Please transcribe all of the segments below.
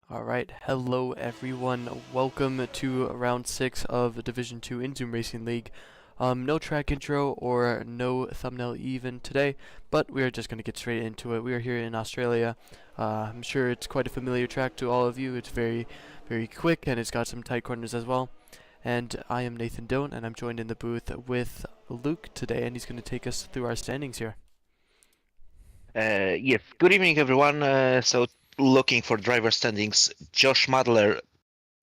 Alright, hello everyone. Welcome to round 6 of the Division 2 in Zoom Racing League. No track intro or no thumbnail even today, but we are just going to get straight into it. We are here in Australia. I'm sure it's quite a familiar track to all of you. It's very quick and it's got some tight corners as well. And I am Nathan Doan and I'm joined in the booth with Luke today, and he's going to take us through our standings here. Yes, good evening, everyone. Looking for driver standings, Josh Madler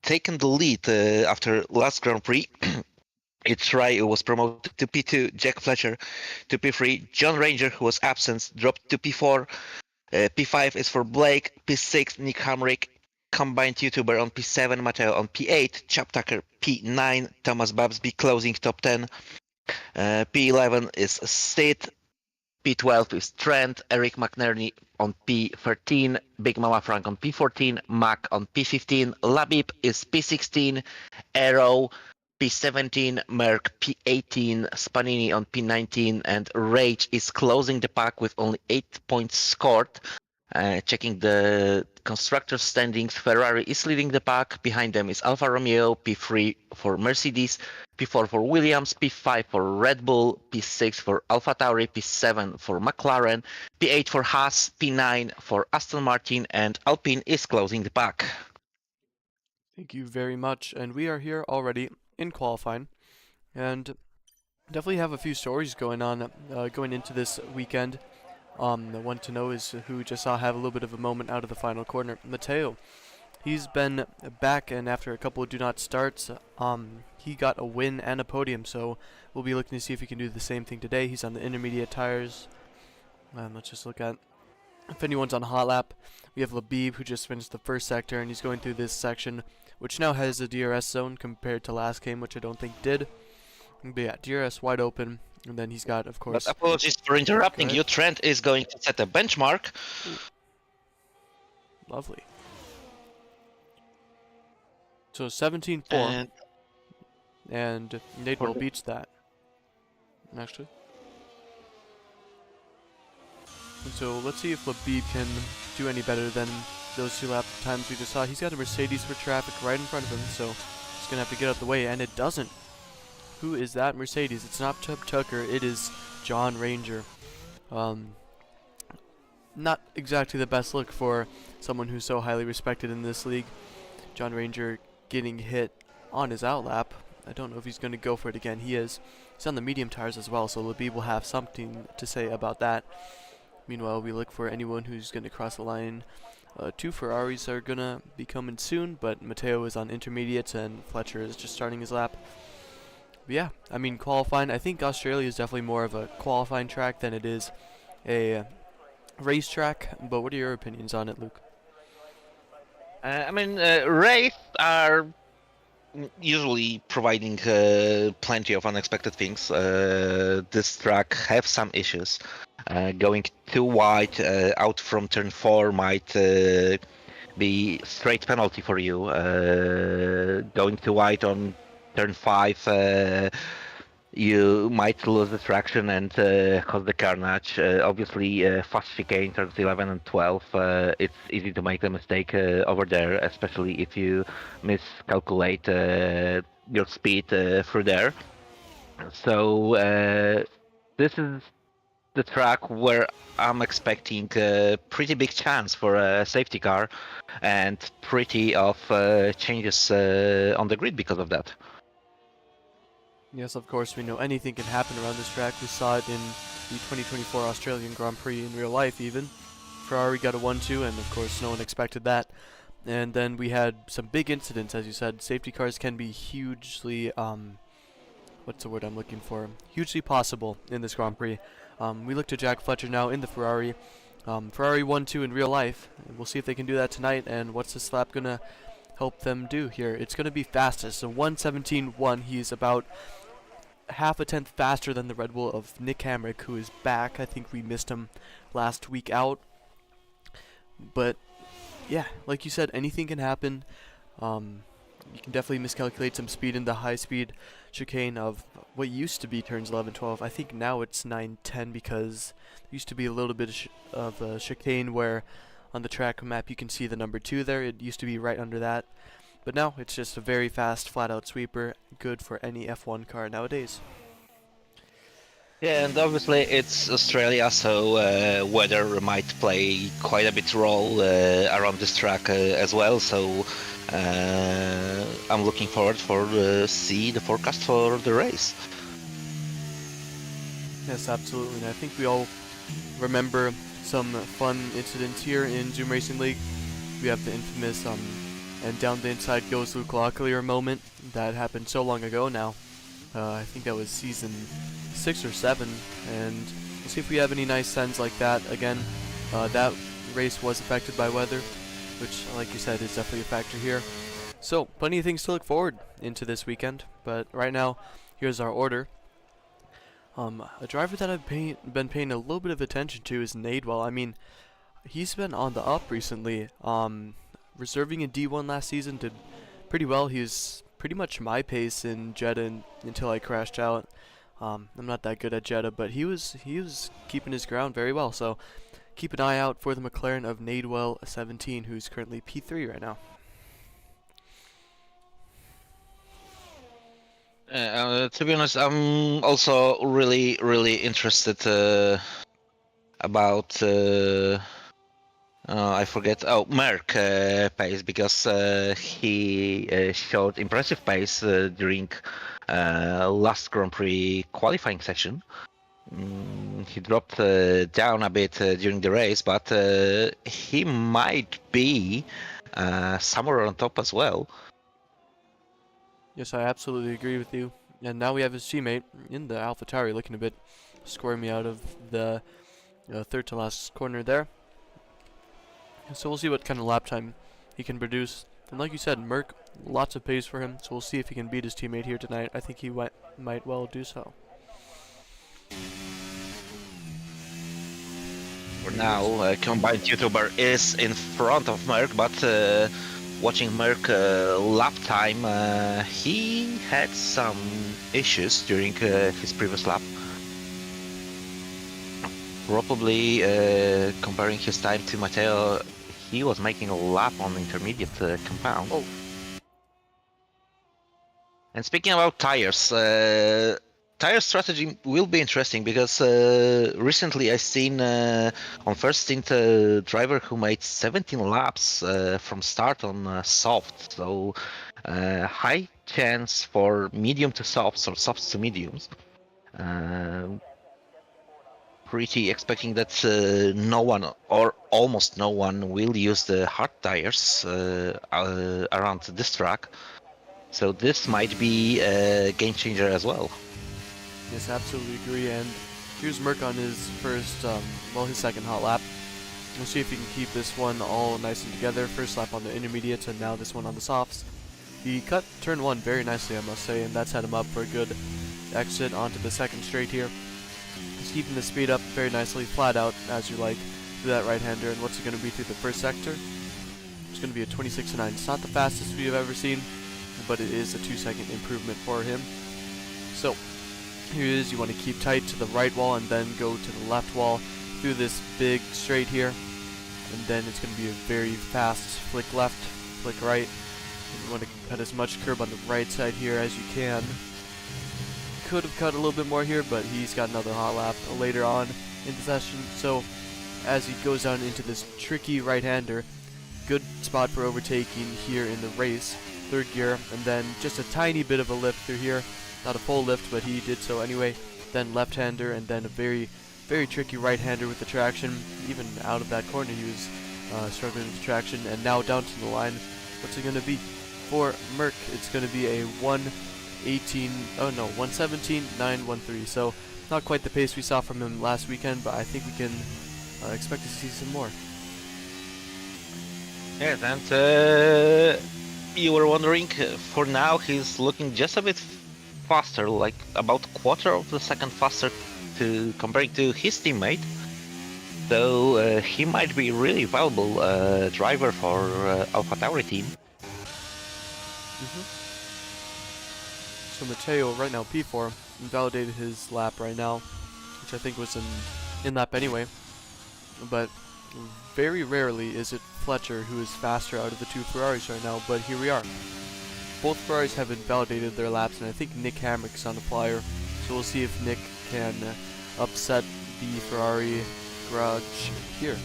taken the lead after last Grand Prix. It's Rai who was promoted to P2, Jack Fletcher to P3, John Ranger, who was absent, dropped to P4. P5 is for Blake, P6, Nick Hamrick, combined YouTuber on P7, Mateo on P8, Chap Tucker P9, Thomas Babsby closing top 10. P11 is Sid, P12 is Trent, Eric McNerney on P13, Big Mama Frank on P14, Mac on P15, Labib is P16, Arrow P17, Merck P18, Spanini on P19, and Rage is closing the pack with only 8 points scored. Checking the constructor standings, Ferrari is leading the pack. Behind them is Alfa Romeo, P3 for Mercedes, P4 for Williams, P5 for Red Bull, P6 for AlphaTauri, P7 for McLaren, P8 for Haas, P9 for Aston Martin, and Alpine is closing the pack. Thank you very much, and we are here already in qualifying, and definitely have a few stories going on going into this weekend. The one to know is who just saw have a little bit of a moment out of the final corner, Mateo. He's been back, and after a couple of do not starts, he got a win and a podium, so we'll be looking to see if he can do the same thing today. He's on the intermediate tires. Let's just look at if anyone's on hot lap. We have Labib, who just finished the first sector, and he's going through this section, which now has a DRS zone compared to last game, which I don't think did. But yeah, DRS wide open, and then he's got, of course... But apologies for interrupting you. Trent is going to set a benchmark. Ooh. Lovely. So 17.4, and Nadewell beats that, actually. And so let's see if Labib can do any better than those 2 lap times we just saw. He's got a Mercedes for traffic right in front of him, so he's going to have to get out of the way, and it doesn't. Who is that Mercedes? It's not Chap Tucker, it is John Ranger. Not exactly the best look for someone who's so highly respected in this league. John Ranger getting hit on his outlap. I don't know if he's going to go for it again. He is. He's on the medium tires as well, so Labib will have something to say about that. Meanwhile, we look for anyone who's going to cross the line. 2 Ferraris are going to be coming soon, but Mateo is on intermediates and Fletcher is just starting his lap. But yeah, I mean, qualifying, I think Australia is definitely more of a qualifying track than it is a race track, but what are your opinions on it, Luke? Race are usually providing plenty of unexpected things. This track have some issues. Going too wide out from turn 4 might be straight penalty for you. Going too wide on turn 5, you might lose the traction and cause the carnage. Obviously, fast chicane turns 11 and 12. It's easy to make a mistake over there, especially if you miscalculate your speed through there. So this is the track where I'm expecting a pretty big chance for a safety car and pretty of changes on the grid because of that. Yes, of course, we know anything can happen around this track. We saw it in the 2024 Australian Grand Prix in real life even. Ferrari got a 1-2, and of course no one expected that. And then we had some big incidents, as you said. Safety cars can be hugely, what's the word I'm looking for? Hugely possible in this Grand Prix. We look to Jack Fletcher now in the Ferrari. Ferrari 1-2 in real life. We'll see if they can do that tonight, and what's this lap going to help them do here? It's going to be fastest. So 1:17.1, he's about half a tenth faster than the Red Bull of Nick Hamrick, who is back. I think we missed him last week out. But yeah, like you said, anything can happen. You can definitely miscalculate some speed in the high-speed chicane of what used to be turns 11, 12. I think now it's 9, 10 because there used to be a little bit of a chicane where on the track map you can see the number 2 there. It used to be right under that. But now it's just a very fast, flat-out sweeper, good for any F1 car nowadays. Yeah, and obviously it's Australia, so weather might play quite a bit role around this track as well. So I'm looking forward for see the forecast for the race. Yes, absolutely. And I think we all remember some fun incidents here in Zoom Racing League. We have the infamous and down the inside goes Luke Locklear moment that happened so long ago now. I think that was season 6 or 7, and we'll see if we have any nice sends like that again. That race was affected by weather, which, like you said, is definitely a factor here. So, plenty of things to look forward into this weekend, but right now, here's our order. A driver that I've been paying a little bit of attention to is Nadewell. I mean, he's been on the up recently. Reserving in D1 last season did pretty well. He was pretty much my pace in Jeddah until I crashed out. I'm not that good at Jeddah, but he was keeping his ground very well. So keep an eye out for the McLaren of Nadewell 17, who's currently P3 right now. To be honest, I'm also really interested about I forget. Oh, Merck pace, because he showed impressive pace during last Grand Prix qualifying session. He dropped down a bit during the race, but he might be somewhere on top as well. Yes, I absolutely agree with you. And now we have his teammate in the AlphaTauri looking a bit squirmy out of the third to last corner there. So we'll see what kind of lap time he can produce. And like you said, Merck, lots of pace for him, so we'll see if he can beat his teammate here tonight. I think he might well do so. For now, combined YouTuber is in front of Merck, but watching Merck lap time, he had some issues during his previous lap. Probably comparing his time to Matteo, he was making a lap on intermediate compound. Oh. And speaking about tires, tire strategy will be interesting, because recently I seen on first stint a driver who made 17 laps from start on soft, so high chance for medium to softs or softs to mediums. Pretty expecting that no one or almost no one will use the hard tires around this track. So this might be a game changer as well. Yes, absolutely agree. And here's Merck on his first, his second hot lap. We'll see if he can keep this one all nice and together. First lap on the intermediates, and now this one on the softs. He cut turn 1 very nicely, I must say, and that's set him up for a good exit onto the second straight here. He's keeping the speed up very nicely, flat out, as you like, through that right-hander. And what's it going to be through the first sector? It's going to be a 26.9. It's not the fastest we've ever seen, but it is a 2-second improvement for him. So, here it is. You want to keep tight to the right wall and then go to the left wall through this big straight here. And then it's going to be a very fast flick left, flick right. And you want to cut as much curb on the right side here as you can. Could have cut a little bit more here, but he's got another hot lap later on in the session. So as he goes down into this tricky right-hander, good spot for overtaking here in the race. Third gear, and then just a tiny bit of a lift through here. Not a full lift, but he did so anyway. Then left-hander, and then a very tricky right-hander with the traction. Even out of that corner, he was struggling with the traction. And now down to the line. What's it going to be? For Merck, it's going to be a 1:17.913. So not quite the pace we saw from him last weekend, but I think we can expect to see some more. Yeah, and you were wondering, for now he's looking just a bit faster, like about a quarter of the second faster to comparing to his teammate. So he might be really valuable driver for AlphaTauri team. So Matteo right now P4 invalidated his lap right now, which I think was in lap anyway. But Very rarely is it Fletcher who is faster out of the two Ferraris right now, but here we are. Both Ferraris have invalidated their laps, and I think Nick Hamrick's on the flyer, so we'll see if Nick can upset the Ferrari garage here.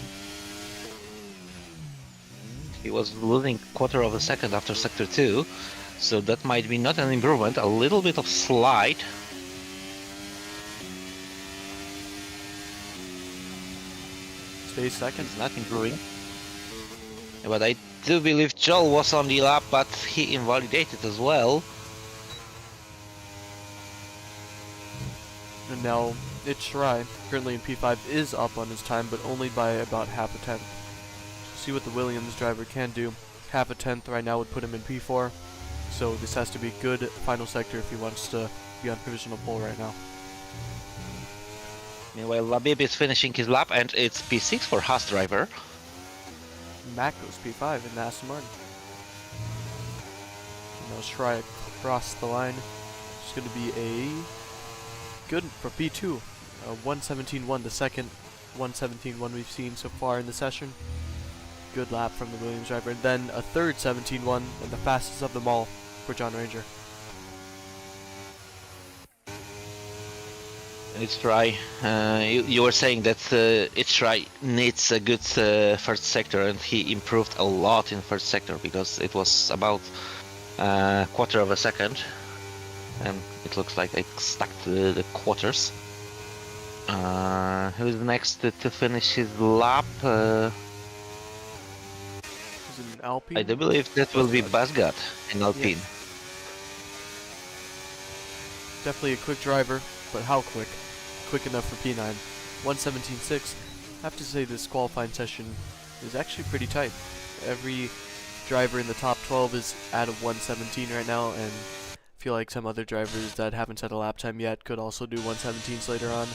He was losing quarter of a second after sector 2, so that might be not an improvement, a little bit of slide. Stays second. He's not improving. But I do believe Joel was on the lap, but he invalidated as well. And now it's Shirai, currently in P5, is up on his time, but only by about half a tenth. See what the Williams driver can do. Half a tenth right now would put him in P4, so this has to be good final sector if he wants to be on provisional pole right now. Meanwhile, Labib is finishing his lap, and it's P6 for Haas driver. Mac goes P5 in the Aston Martin. Now Shirai across the line. It's going to be a good for P2. 117.1, the second 117.1 we've seen so far in the session. Good lap from the Williams driver. And then a third 17.1 and the fastest of them all for John Ranger. It's right. You were saying that it's right needs a good first sector, and he improved a lot in first sector because it was about quarter of a second, and it looks like I stuck to the quarters. Who's next to finish his lap? Is it an Alpine? I do believe that will be Basgat in Alpine. Yeah. Definitely a quick driver, but how quick? Quick enough for P9. 117.6. I have to say this qualifying session is actually pretty tight. Every driver in the top 12 is at a 117 right now, and I feel like some other drivers that haven't set a lap time yet could also do 117s later on.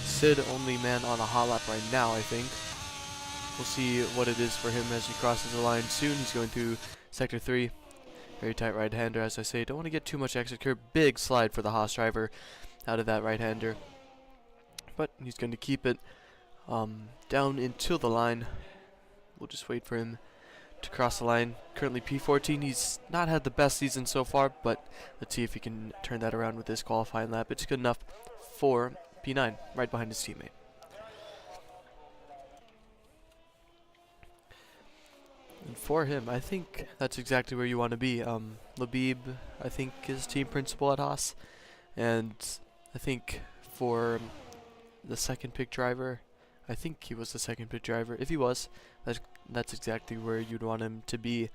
Sid, only man on a hot lap right now, I think. We'll see what it is for him as he crosses the line soon. He's going through sector 3. Very tight right-hander, as I say. Don't want to get too much exit curve. Big slide for the Haas driver out of that right-hander. But he's going to keep it down into the line. We'll just wait for him to cross the line. Currently P14. He's not had the best season so far, but let's see if he can turn that around with this qualifying lap. It's good enough for P9, right behind his teammate. And for him, I think that's exactly where you want to be. Labib, I think, is team principal at Haas. And I think for the second pick driver, I think he was the second pick driver. If he was, that's exactly where you'd want him to be.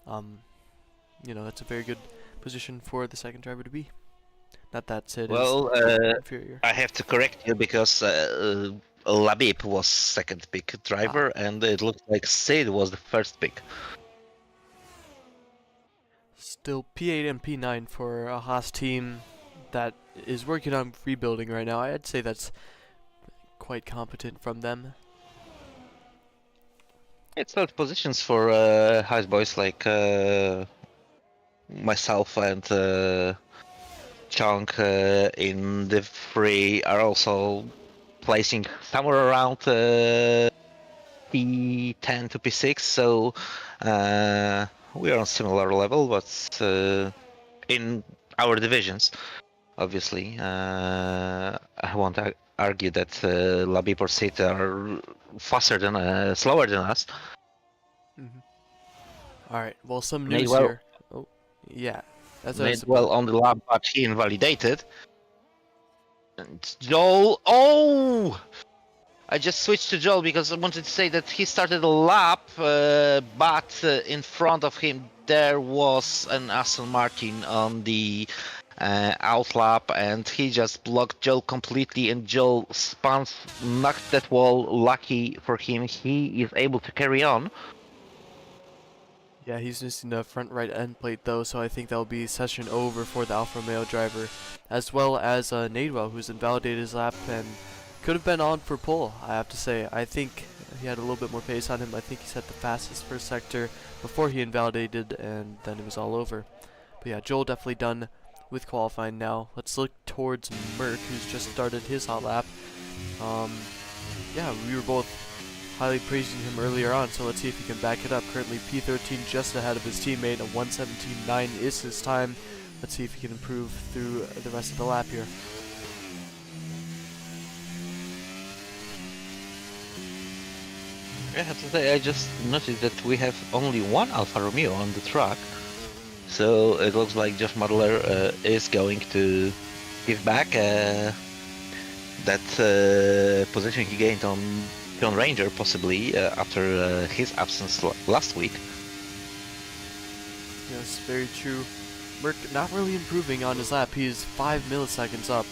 You know, that's a very good position for the second driver to be. Not that Sid Well, is inferior. I have to correct you because Labib was second pick driver, and it looks like Sid was the first pick. Still P8 and P9 for a Haas team that is working on rebuilding right now. I'd say that's quite competent from them. It's not positions for Haas boys like myself and Chunk in the free are also placing somewhere around P10 to P6, so we are on similar level, but in our divisions, obviously. I won't argue that Labib or Sid are faster than, slower than us. Alright, well, some news well, here. Oh, yeah. Made well on the lap, but he invalidated. And Joel, oh! I just switched to Joel because I wanted to say that he started a lap, but in front of him there was an Aston Martin on the out lap, and he just blocked Joel completely, and Joel spun, knocked that wall. Lucky for him, he is able to carry on. Yeah, he's missing the front right end plate though, so I think that'll be session over for the Alfa Romeo driver, as well as Nadewell, who's invalidated his lap and could have been on for pole, I have to say. I think he had a little bit more pace on him. I think he set the fastest first sector before he invalidated, and then it was all over. But yeah, Joel definitely done with qualifying now. Let's look towards Merck, who's just started his hot lap. Yeah, we were both highly praising him earlier on, so let's see if he can back it up. Currently P13 just ahead of his teammate, a 1:17.9 is his time. Let's see if he can improve through the rest of the lap here. I have to say, I just noticed that we have only one Alfa Romeo on the track, so it looks like Josh Muddler is going to give back that position he gained on Ranger, possibly after his absence last week. Yes, very true. Merc not really improving on his lap. He is 5 milliseconds up,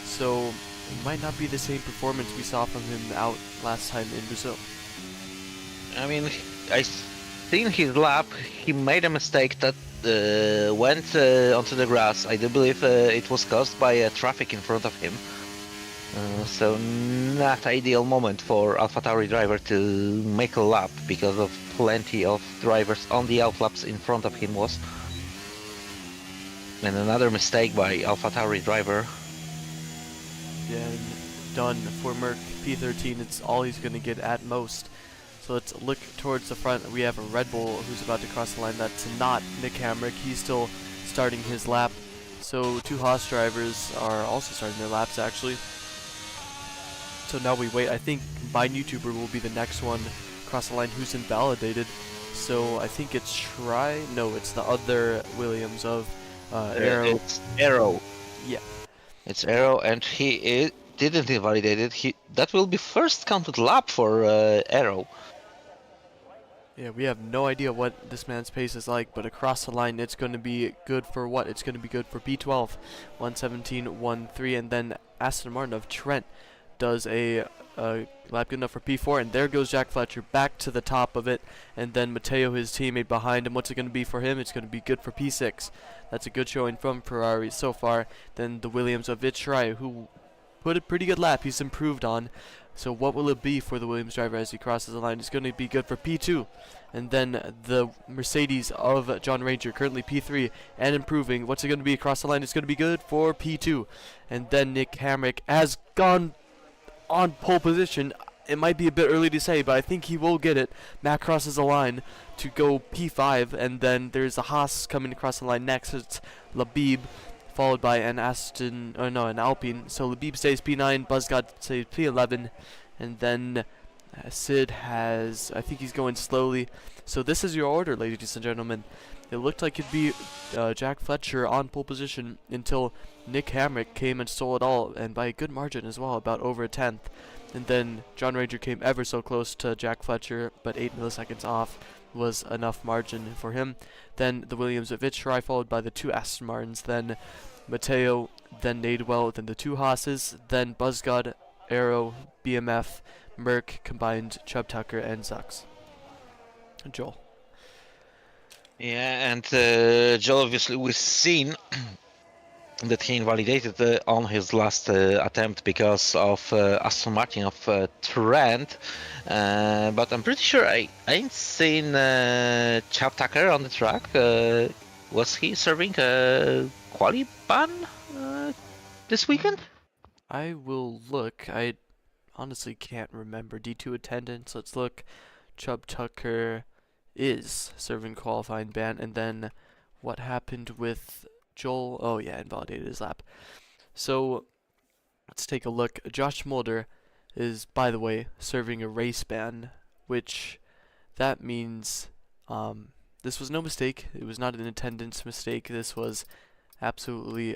so it might not be the same performance we saw from him out last time in Brazil. I mean, I seen his lap. He made a mistake that went onto the grass. I do believe it was caused by traffic in front of him. So not ideal moment for AlphaTauri driver to make a lap because of plenty of drivers on the outlaps in front of him was. And another mistake by AlphaTauri driver. Yeah, and done for Merc. P13, it's all he's going to get at most. So let's look towards the front. We have a Red Bull who's about to cross the line. That's not Nick Hamrick. He's still starting his lap. So two Haas drivers are also starting their laps, actually. So now we wait. I think Combined YouTuber will be the next one across the line who's invalidated. So I think it's No, it's the other Williams of Arrow. It's Arrow. Yeah. It's Arrow, and he didn't invalidate it. That will be first counted lap for Arrow. Yeah, we have no idea what this man's pace is like, but across the line, it's going to be good for what? It's going to be good for P12, 1:17.13, and then Aston Martin of Trent does a lap good enough for P4, and there goes Jack Fletcher back to the top of it, and then Matteo, his teammate, behind him. What's it going to be for him? It's going to be good for P6. That's a good showing from Ferrari so far. Then the Williams of Vichrai, who put a pretty good lap. He's improved on. So what will it be for the Williams driver as he crosses the line? It's going to be good for P2. And then the Mercedes of John Ranger, currently P3 and improving. What's it going to be across the line? It's going to be good for P2. And then Nick Hamrick has gone on pole position. It might be a bit early to say, but I think he will get it. Matt crosses the line to go P5. And then there's a Haas coming across the line next. It's Labib, followed by an Alpine. So Labib stays P9, Buzzgod stays P11, and then Sid has, I think he's going slowly. So this is your order, ladies and gentlemen. It looked like it'd be Jack Fletcher on pole position until Nick Hamrick came and stole it all, and by a good margin as well, about over a tenth. And then John Ranger came ever so close to Jack Fletcher, but 8 milliseconds off was enough margin for him. Then the Williams of Vichrai, followed by the two Aston Martins, then Matteo, then Nadewell, then the two Haas's, then Buzzgod, Arrow, BMF, Merc, combined Chubb Tucker, and Zux. Joel. Yeah, and Joel, obviously we've seen that he invalidated on his last attempt because of Aston Martin of Trent, but I'm pretty sure I ain't seen Chubb Tucker on the track. Was he serving a quali ban this weekend? I will look. I honestly can't remember. D2 attendance. Let's look. Chubb Tucker is serving qualifying ban, and then what happened with Joel? Oh yeah, invalidated his lap. So let's take a look. Josh Mulder is, by the way, serving a race ban, which that means this was no mistake. It was not an attendance mistake. This was absolutely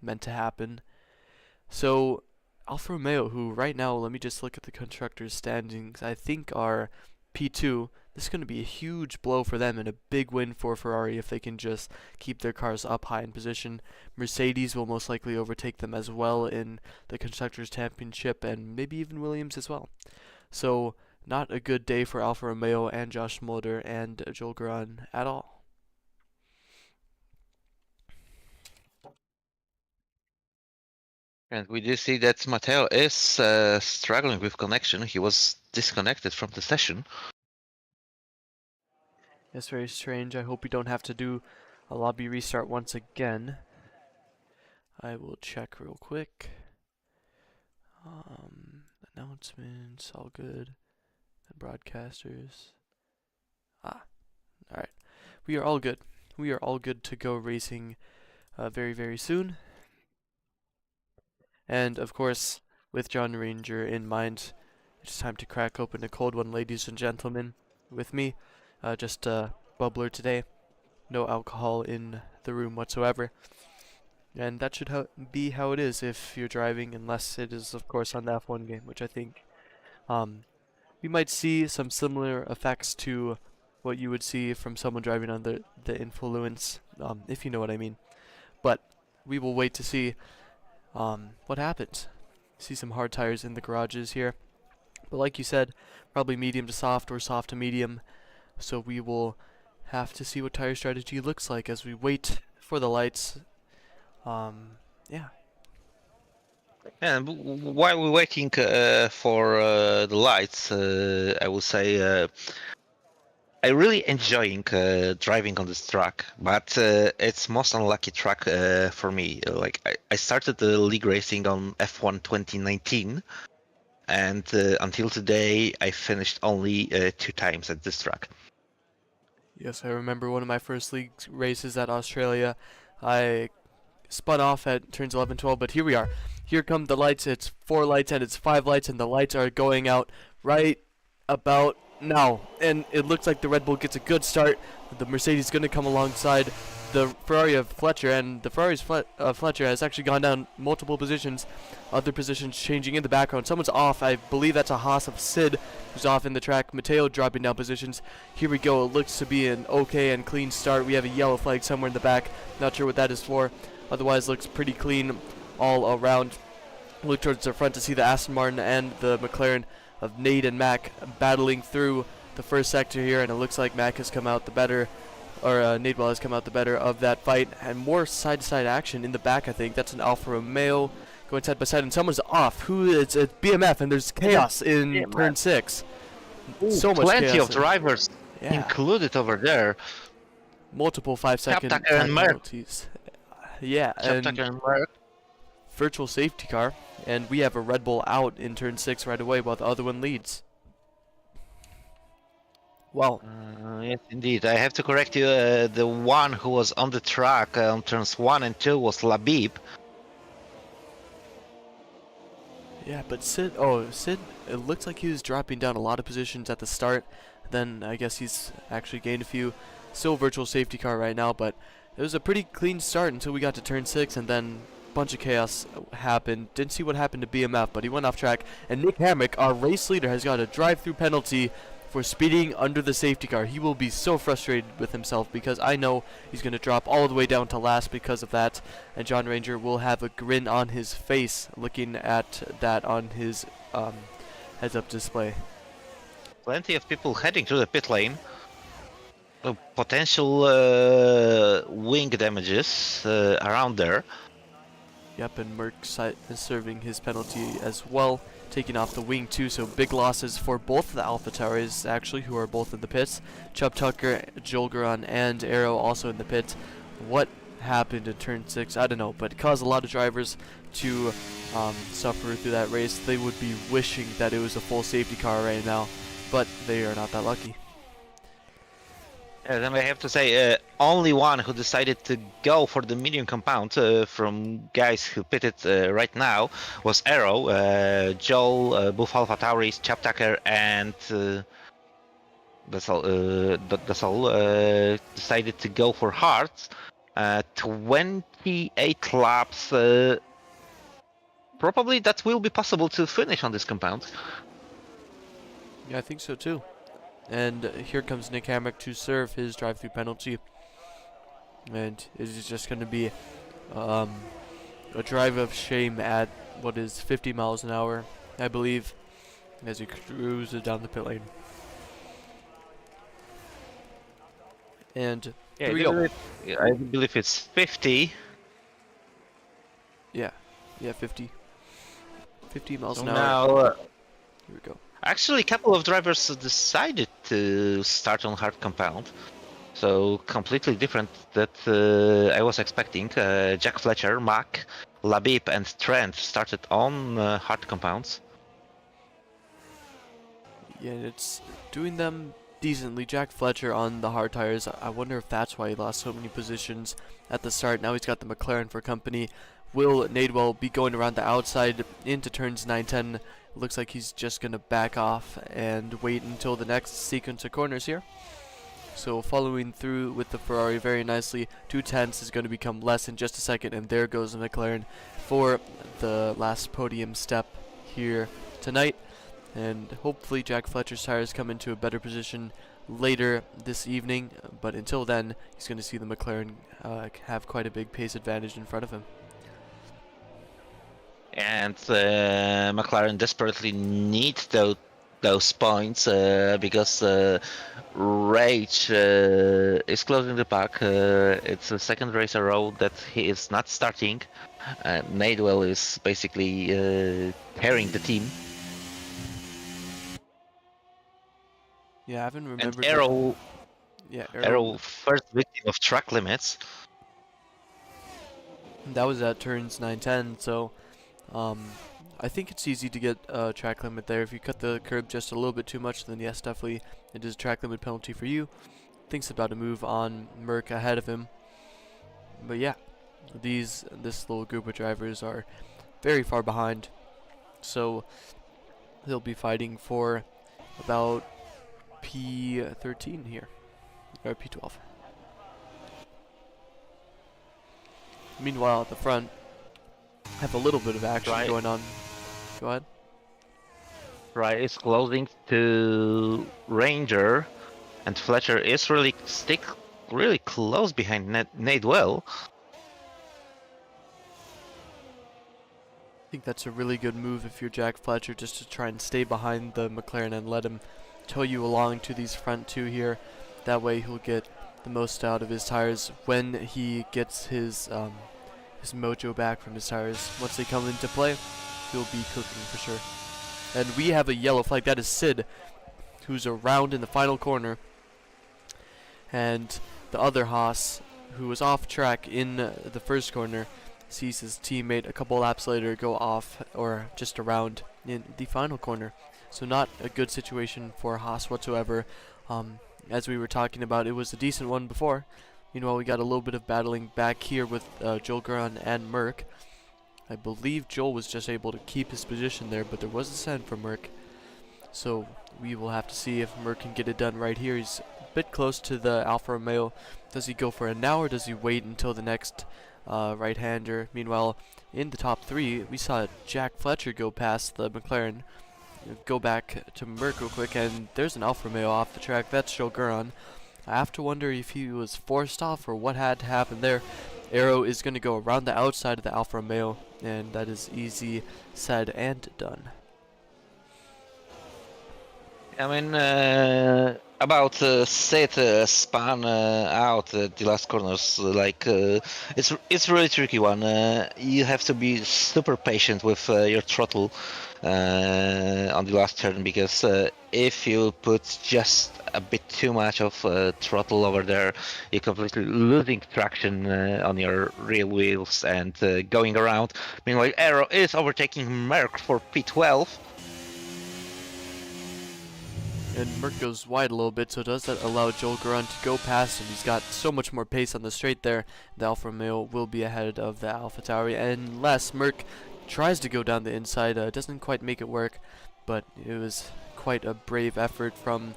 meant to happen. So Alfa Romeo, who right now, let me just look at the constructors' standings, I think are P2. This is going to be a huge blow for them and a big win for Ferrari if they can just keep their cars up high in position. Mercedes will most likely overtake them as well in the Constructors' Championship, and maybe even Williams as well. So not a good day for Alfa Romeo and Josh Mulder and Joel Garan at all. And we do see that Matteo is struggling with connection. He was disconnected from the session. That's very strange. I hope we don't have to do a lobby restart once again. I will check real quick. Announcements, all good. And broadcasters. All right. We are all good. We are all good to go racing very, very soon. And of course, with John Ranger in mind, it's time to crack open a cold one, ladies and gentlemen. With me, just a bubbler today. No alcohol in the room whatsoever. And that should be how it is if you're driving, unless it is, of course, on the F1 game, which I think we might see some similar effects to what you would see from someone driving under the influence, if you know what I mean. But we will wait to see what happens. See some hard tires in the garages here. But like you said, probably medium to soft or soft to medium. So we will have to see what tire strategy looks like as we wait for the lights. Yeah. And while we're waiting for the lights, I will say I really enjoying driving on this track, but it's most unlucky track for me. Like I started the league racing on F1 2019, and until today I finished only 2 times at this track. Yes, I remember one of my first league races at Australia. I spun off at turns 11, 12, but here we are. Here come the lights. It's 4 lights and it's 5 lights, and the lights are going out right about now. And it looks like the Red Bull gets a good start. The Mercedes is going to come alongside the Ferrari of Fletcher, and the Ferrari's Fletcher has actually gone down multiple positions. Other positions changing in the background. Someone's off. I believe that's a Haas of Sid who's off in the track. Mateo dropping down positions. Here we go. It looks to be an okay and clean start. We have a yellow flag somewhere in the back. Not sure what that is for. Otherwise, looks pretty clean all around. Look towards the front to see the Aston Martin and the McLaren of Nate and Mac battling through the first sector here, and it looks like Mac has come out the better, or Nadewell has come out the better of that fight, and more side-to-side action in the back. I think that's an Alfa Romeo going side by side, and someone's off. Who is it? BMF, and there's chaos in turn 6. Ooh, so much plenty chaos of drivers included over there. Multiple 5-second Chapter and penalties. Yeah, and virtual safety car, and we have a Red Bull out in turn 6 right away while the other one leads. Well, yes, indeed. I have to correct you. The one who was on the track on turns 1 and 2 was Labib. yeah, but Sid, it looks like he was dropping down a lot of positions at the start. Then I guess he's actually gained a few. Still virtual safety car right now, but it was a pretty clean start until we got to turn 6, and then a bunch of chaos happened. Didn't see what happened to BMF, but he went off track. And Nick Hamrick, our race leader, has got a drive-through penalty for speeding under the safety car. He will be so frustrated with himself because I know he's going to drop all the way down to last because of that. And John Ranger will have a grin on his face looking at that on his heads-up display. Plenty of people heading to the pit lane. Potential wing damages around there. Yep, and Merck is serving his penalty as well, taking off the wing too, so big losses for both of the Alpha Tauris actually, who are both in the pits. Chubb Tucker, Jolgaron, and Arrow also in the pits. What happened in turn 6, I don't know, but it caused a lot of drivers to suffer through that race. They would be wishing that it was a full safety car right now, but they are not that lucky. And then I have to say, only one who decided to go for the medium compound from guys who pitted right now was Arrow, Joel, Buff Alpha Tauris, Chap Tucker, and that's all. Decided to go for hards. 28 laps. Probably that will be possible to finish on this compound. Yeah, I think so too. And here comes Nick Hamrick to serve his drive-through penalty. And it is just going to be a drive of shame at what is 50 miles an hour, I believe, as he cruises down the pit lane. And yeah, here we go. I believe it's 50. Yeah, 50. 50 miles So an hour. now, Here we go. actually, a couple of drivers decided to start on hard compound. So completely different that I was expecting. Jack Fletcher, Mac, Labib, and Trent started on hard compounds. Yeah, and it's doing them decently. Jack Fletcher on the hard tires. I wonder if that's why he lost so many positions at the start. Now he's got the McLaren for company. Will Nadewell be going around the outside into turns 9, 10? Looks like he's just going to back off and wait until the next sequence of corners here. So following through with the Ferrari very nicely. 2/10 is going to become less in just a second, and there goes the McLaren for the last podium step here tonight. And hopefully Jack Fletcher's tires come into a better position later this evening, but until then he's going to see the McLaren have quite a big pace advantage in front of him. And McLaren desperately needs those points because Rage is closing the pack. It's the second race in a row that he is not starting. Nadewell is basically carrying the team. Yeah, I haven't remembered. And Arrow, Arrow first victim of track limits. That was at turns 9, 10, so I think it's easy to get a track limit there. If you cut the curb just a little bit too much, then yes, definitely it is a track limit penalty for you. Thinks about a move on Merck ahead of him. But yeah, this little group of drivers are very far behind, so they'll be fighting for about P13 here, or P12. Meanwhile, at the front, have a little bit of action going on. Go ahead. Right, it's closing to Ranger, and Fletcher is really close behind Nadewell. I think that's a really good move if you're Jack Fletcher, just to try and stay behind the McLaren and let him tow you along to these front two here. That way he'll get the most out of his tires when he gets his mojo back from his tires. Once they come into play, he'll be cooking for sure. And we have a yellow flag. That is Sid, who's around in the final corner. And the other Haas, who was off track in the first corner, sees his teammate a couple laps later go off, or just around in the final corner. So not a good situation for Haas whatsoever. As we were talking about, it was a decent one before. Meanwhile, we got a little bit of battling back here with Joel Guran and Merck. I believe Joel was just able to keep his position there, but there was a send from Merck. So we will have to see if Merck can get it done right here. He's a bit close to the Alfa Romeo. Does he go for it now, or does he wait until the next right-hander? Meanwhile, in the top three, we saw Jack Fletcher go past the McLaren. Go back to Merck real quick, and there's an Alfa Romeo off the track. That's Joel Guran. I have to wonder if he was forced off or what had to happen there. Arrow is going to go around the outside of the Alfa Romeo, and that is easy said and done. I mean, about Sid spun out the last corners. It's really tricky one. You have to be super patient with your throttle on the last turn, because if you put just a bit too much of throttle over there, you're completely losing traction on your rear wheels and going around. Meanwhile, Arrow is overtaking Merck for P12. And Merck goes wide a little bit, so does that allow Joel Guran to go past him? He's got so much more pace on the straight there. The Alfa Romeo will be ahead of the AlphaTauri, unless Merck tries to go down the inside. Doesn't quite make it work, but it was quite a brave effort from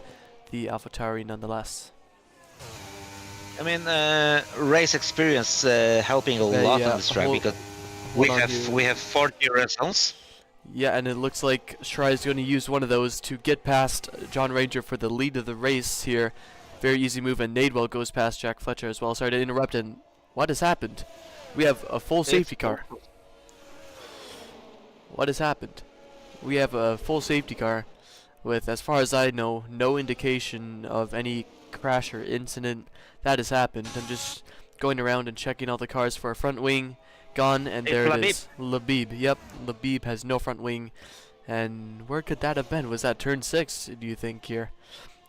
the AlphaTauri nonetheless. I mean, race experience helping a lot on this track, because we have 40 red zones. Yeah, and it looks like Shirai is going to use one of those to get past John Ranger for the lead of the race here. Very easy move, and Nadewell goes past Jack Fletcher as well. Sorry to interrupt, and what has happened? We have a full safety car. What has happened? We have a full safety car with, as far as I know, no indication of any crash or incident that has happened. I'm just going around and checking all the cars for a front wing. Gone, and there it is. Labib. Yep, Labib has no front wing. And where could that have been? Was that turn 6, do you think, here?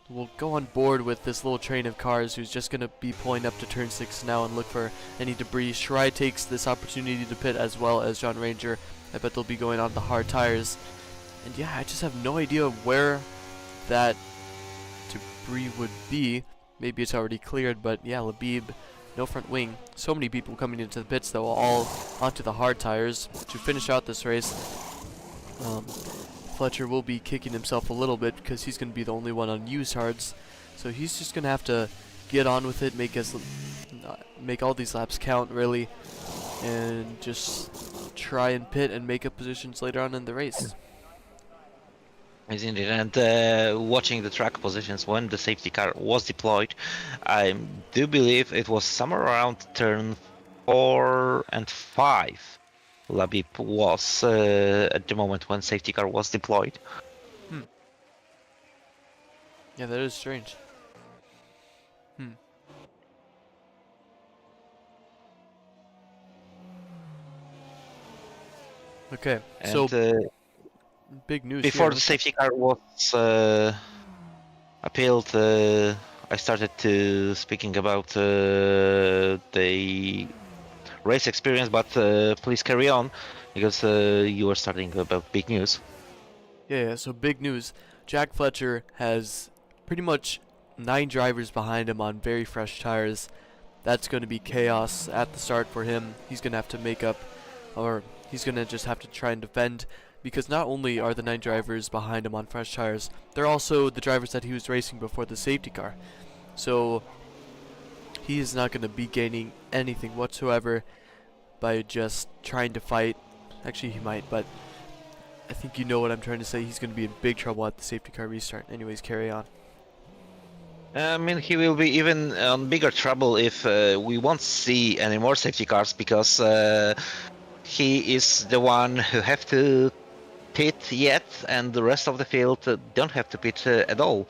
We'll go on board with this little train of cars who's just going to be pulling up to turn 6 now and look for any debris. Shirai takes this opportunity to pit, as well as John Ranger. I bet they'll be going on the hard tires. And yeah, I just have no idea where that debris would be. Maybe it's already cleared, but yeah, Labib, no front wing. So many people coming into the pits, though, all onto the hard tires to finish out this race. Fletcher will be kicking himself a little bit because he's going to be the only one on used hards. So he's just going to have to get on with it, make all these laps count, really, and just try and pit and make up positions later on in the race. Yes, indeed. And watching the track positions when the safety car was deployed, I do believe it was somewhere around turn 4 and 5. Labib was at the moment when safety car was deployed. Yeah, that is strange. Okay, And so big news before here. the safety car was appealed, I started to speaking about the race experience, but please carry on because you were starting about big news. Yeah, so big news. Jack Fletcher has pretty much 9 drivers behind him on very fresh tires. That's going to be chaos at the start for him. He's going to have to make up, or he's going to just have to try and defend, because not only are the 9 drivers behind him on fresh tires, they're also the drivers that he was racing before the safety car. So he is not going to be gaining anything whatsoever by just trying to fight. Actually, he might, but I think you know what I'm trying to say. He's going to be in big trouble at the safety car restart. Anyways, carry on. I mean, he will be even on bigger trouble if we won't see any more safety cars, because he is the one who have to pit yet, and the rest of the field don't have to pit at all.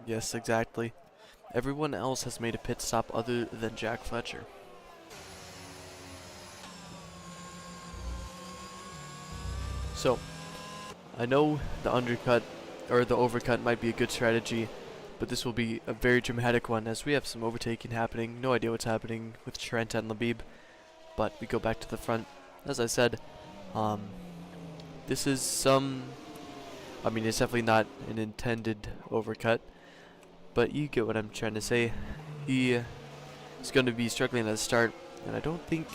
Yes, exactly. Everyone else has made a pit stop other than Jack Fletcher. So, I know the undercut or the overcut might be a good strategy, but this will be a very dramatic one as we have some overtaking happening. No idea what's happening with Trent and Labib, but we go back to the front. As I said, this is I mean, it's definitely not an intended overcut, but you get what I'm trying to say. He is going to be struggling at the start, and I don't think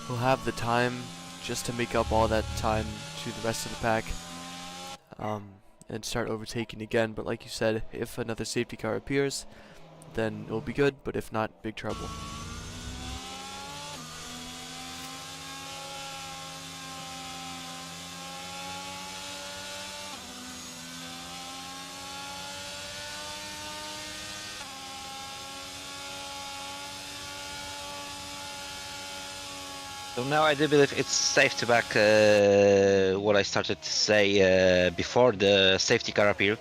he'll have the time just to make up all that time to the rest of the pack and start overtaking again. But like you said, if another safety car appears, then it'll be good, but if not, big trouble. So now I do believe it's safe to back what I started to say before the safety car appeared.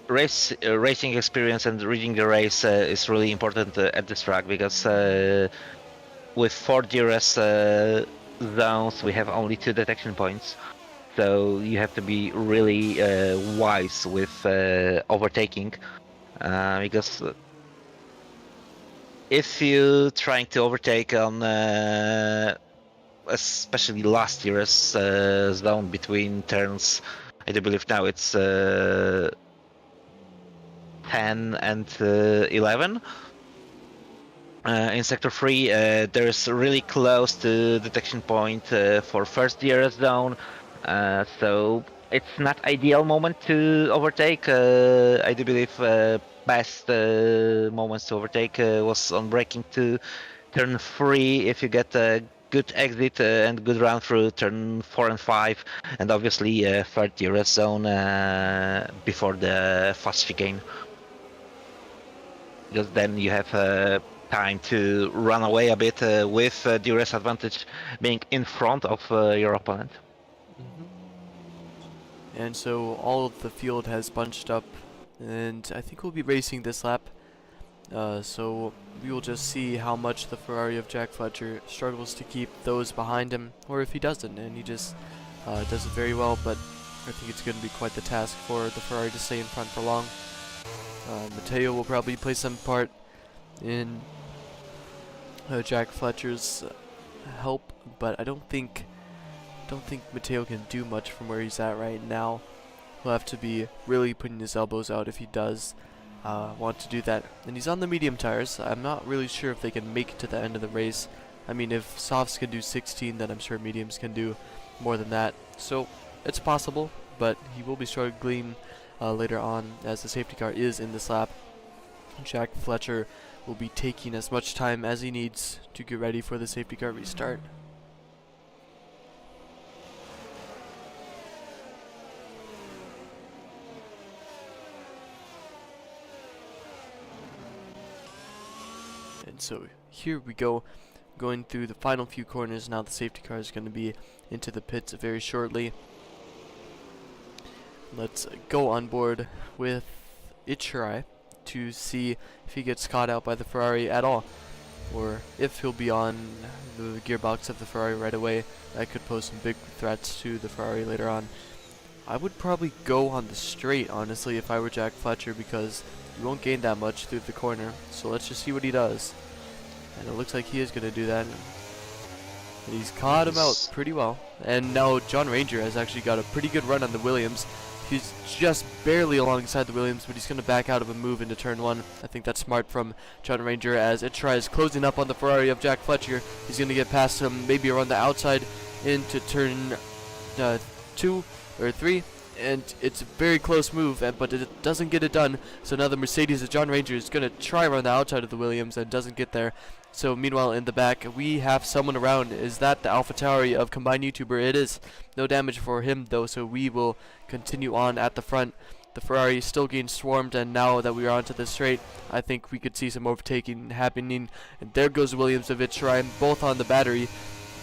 Racing experience and reading the race is really important at this track, because with 4 DRS zones we have only 2 detection points. So you have to be really wise with overtaking, because if you trying to overtake on especially last year's zone between turns, I do believe now it's 10 and 11. In sector 3, there's really close to detection point for first DRS zone, so it's not ideal moment to overtake. I do believe best moments to overtake was on braking to turn 3 if you get a good exit and good run through turn 4 and 5, and obviously third DRS zone before the fast chicane, because then you have time to run away a bit with DRS advantage being in front of your opponent. And so all of the field has bunched up, and I think we'll be racing this lap. So we will just see how much the Ferrari of Jack Fletcher struggles to keep those behind him, or if he doesn't, and he just does it very well. But I think it's going to be quite the task for the Ferrari to stay in front for long. Matteo will probably play some part in Jack Fletcher's help, but I don't think don't think Mateo can do much from where he's at right now. He'll have to be really putting his elbows out if he does want to do that. And he's on the medium tires. I'm not really sure if they can make it to the end of the race. I mean, if softs can do 16, then I'm sure mediums can do more than that. So it's possible, but he will be struggling later on as the safety car is in this lap. Jack Fletcher will be taking as much time as he needs to get ready for the safety car restart. And so here we go, going through the final few corners. Now the safety car is going to be into the pits very shortly. Let's go on board with Ichirai to see if he gets caught out by the Ferrari at all, or if he'll be on the gearbox of the Ferrari right away. That could pose some big threats to the Ferrari later on. I would probably go on the straight, honestly, if I were Jack Fletcher, because you won't gain that much through the corner. So let's just see what he does. And it looks like he is going to do that. And he's caught him out pretty well. And now John Ranger has actually got a pretty good run on the Williams. He's just barely alongside the Williams, but he's going to back out of a move into turn 1. I think that's smart from John Ranger, as it tries closing up on the Ferrari of Jack Fletcher. He's going to get past him, maybe around the outside into turn 2 or 3. And it's a very close move, but it doesn't get it done. So now the Mercedes of John Ranger is going to try around the outside of the Williams and doesn't get there. So meanwhile, in the back, we have someone around. Is that the AlphaTauri of Combined YouTuber? It is. No damage for him, though, so we will continue on at the front. The Ferrari is still getting swarmed, and now that we are onto the straight, I think we could see some overtaking happening. And there goes Williams of Ichirai, both on the battery.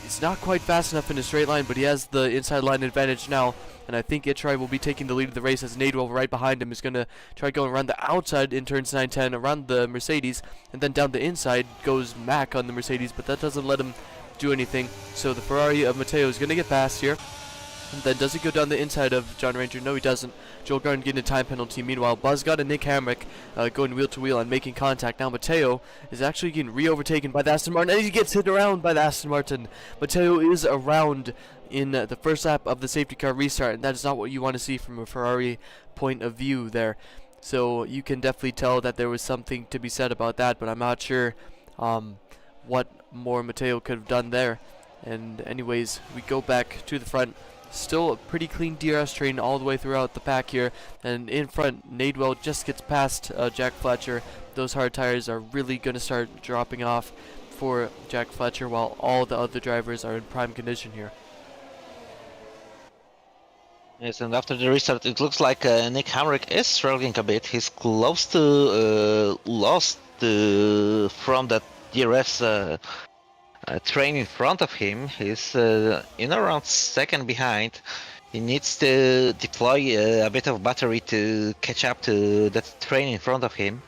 He's not quite fast enough in a straight line, but he has the inside line advantage now. And I think Ichirai will be taking the lead of the race, as Nadewell right behind him is going to try going around the outside in turns 9, 10, around the Mercedes. And then down the inside goes Mack on the Mercedes, but that doesn't let him do anything. So the Ferrari of Mateo is going to get past here. And then does he go down the inside of John Ranger? No, he doesn't. Joel Garden getting a time penalty. Meanwhile, Buzzgot and Nick Hamrick going wheel to wheel and making contact. Now Mateo is actually getting re-overtaken by the Aston Martin, and he gets hit around by the Aston Martin. Mateo is around in the first lap of the safety car restart, and that is not what you want to see from a Ferrari point of view there. So you can definitely tell that there was something to be said about that, but I'm not sure what more Mateo could have done there. And anyways, we go back to the front. Still a pretty clean DRS train all the way throughout the pack here. And in front, Nadewell just gets past Jack Fletcher. Those hard tires are really going to start dropping off for Jack Fletcher, while all the other drivers are in prime condition here. Yes, and after the restart, it looks like Nick Hamrick is struggling a bit. He's close to lost from that DRS train in front of him. He's in around second behind. He needs to deploy a bit of battery to catch up to that train in front of him.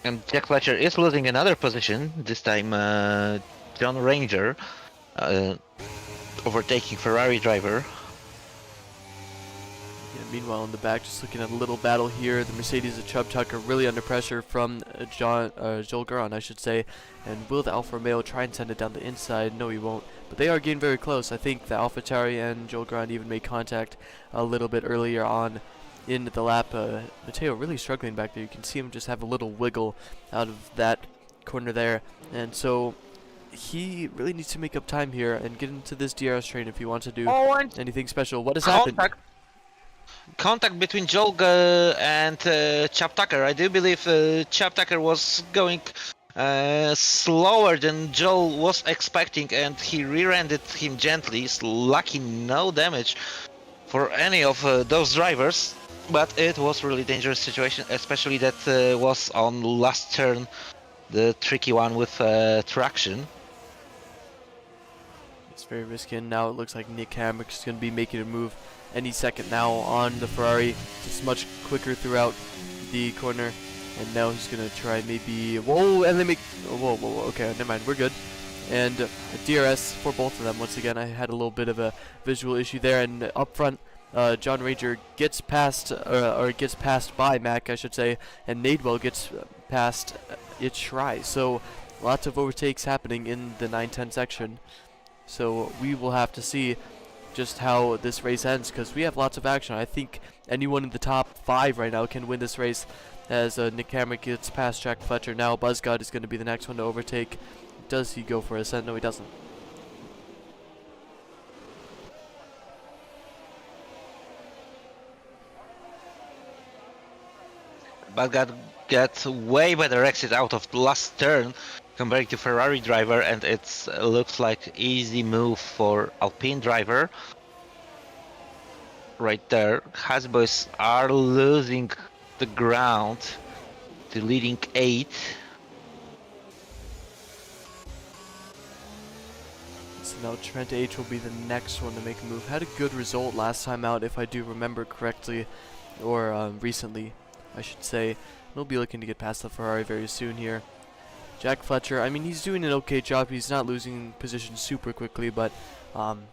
And Jack Fletcher is losing another position, this time John Ranger overtaking Ferrari driver. Meanwhile, in the back, just looking at a little battle here. The Mercedes of Chubb Tucker really under pressure from Joel Garon, I should say. And will the Alfa Romeo try and send it down the inside? No, he won't. But they are getting very close. I think the AlphaTauri and Joel Garon even made contact a little bit earlier on in the lap. Mateo really struggling back there. You can see him just have a little wiggle out of that corner there. And so he really needs to make up time here and get into this DRS train if he wants to do anything special. What has happened? Contact between Joel and Chap Tucker. I do believe Chap Tucker was going slower than Joel was expecting, and he rear-ended him gently. Lucky no damage for any of those drivers, but it was really dangerous situation, especially that was on last turn, the tricky one with traction. It's very risky, and now it looks like Nick Hamrick is going to be making a move any second now on the Ferrari. Just much quicker throughout the corner, and now he's gonna try maybe and they make whoa, okay, never mind, we're good. And DRS for both of them. Once again, I had a little bit of a visual issue there. And up front, John Ranger gets past or gets passed by Mack, I should say, and Nadewell gets past Ichirai. So lots of overtakes happening in the 9-10 section. So we will have to see just how this race ends, because we have lots of action. I think anyone in the top 5 right now can win this race, as Nick Hamrick gets past Jack Fletcher. Now Buzzgod is going to be the next one to overtake. Does he go for a ascent? No, he doesn't. Buzzgod gets way better exit out of the last turn compared to Ferrari driver, and it looks like easy move for Alpine driver. Right there, Haas boys are losing the ground to leading 8. So now Trent H will be the next one to make a move. Had a good result last time out, if I do remember correctly, or recently, I should say. He'll be looking to get past the Ferrari very soon here. Jack Fletcher, I mean, he's doing an okay job. He's not losing position super quickly, but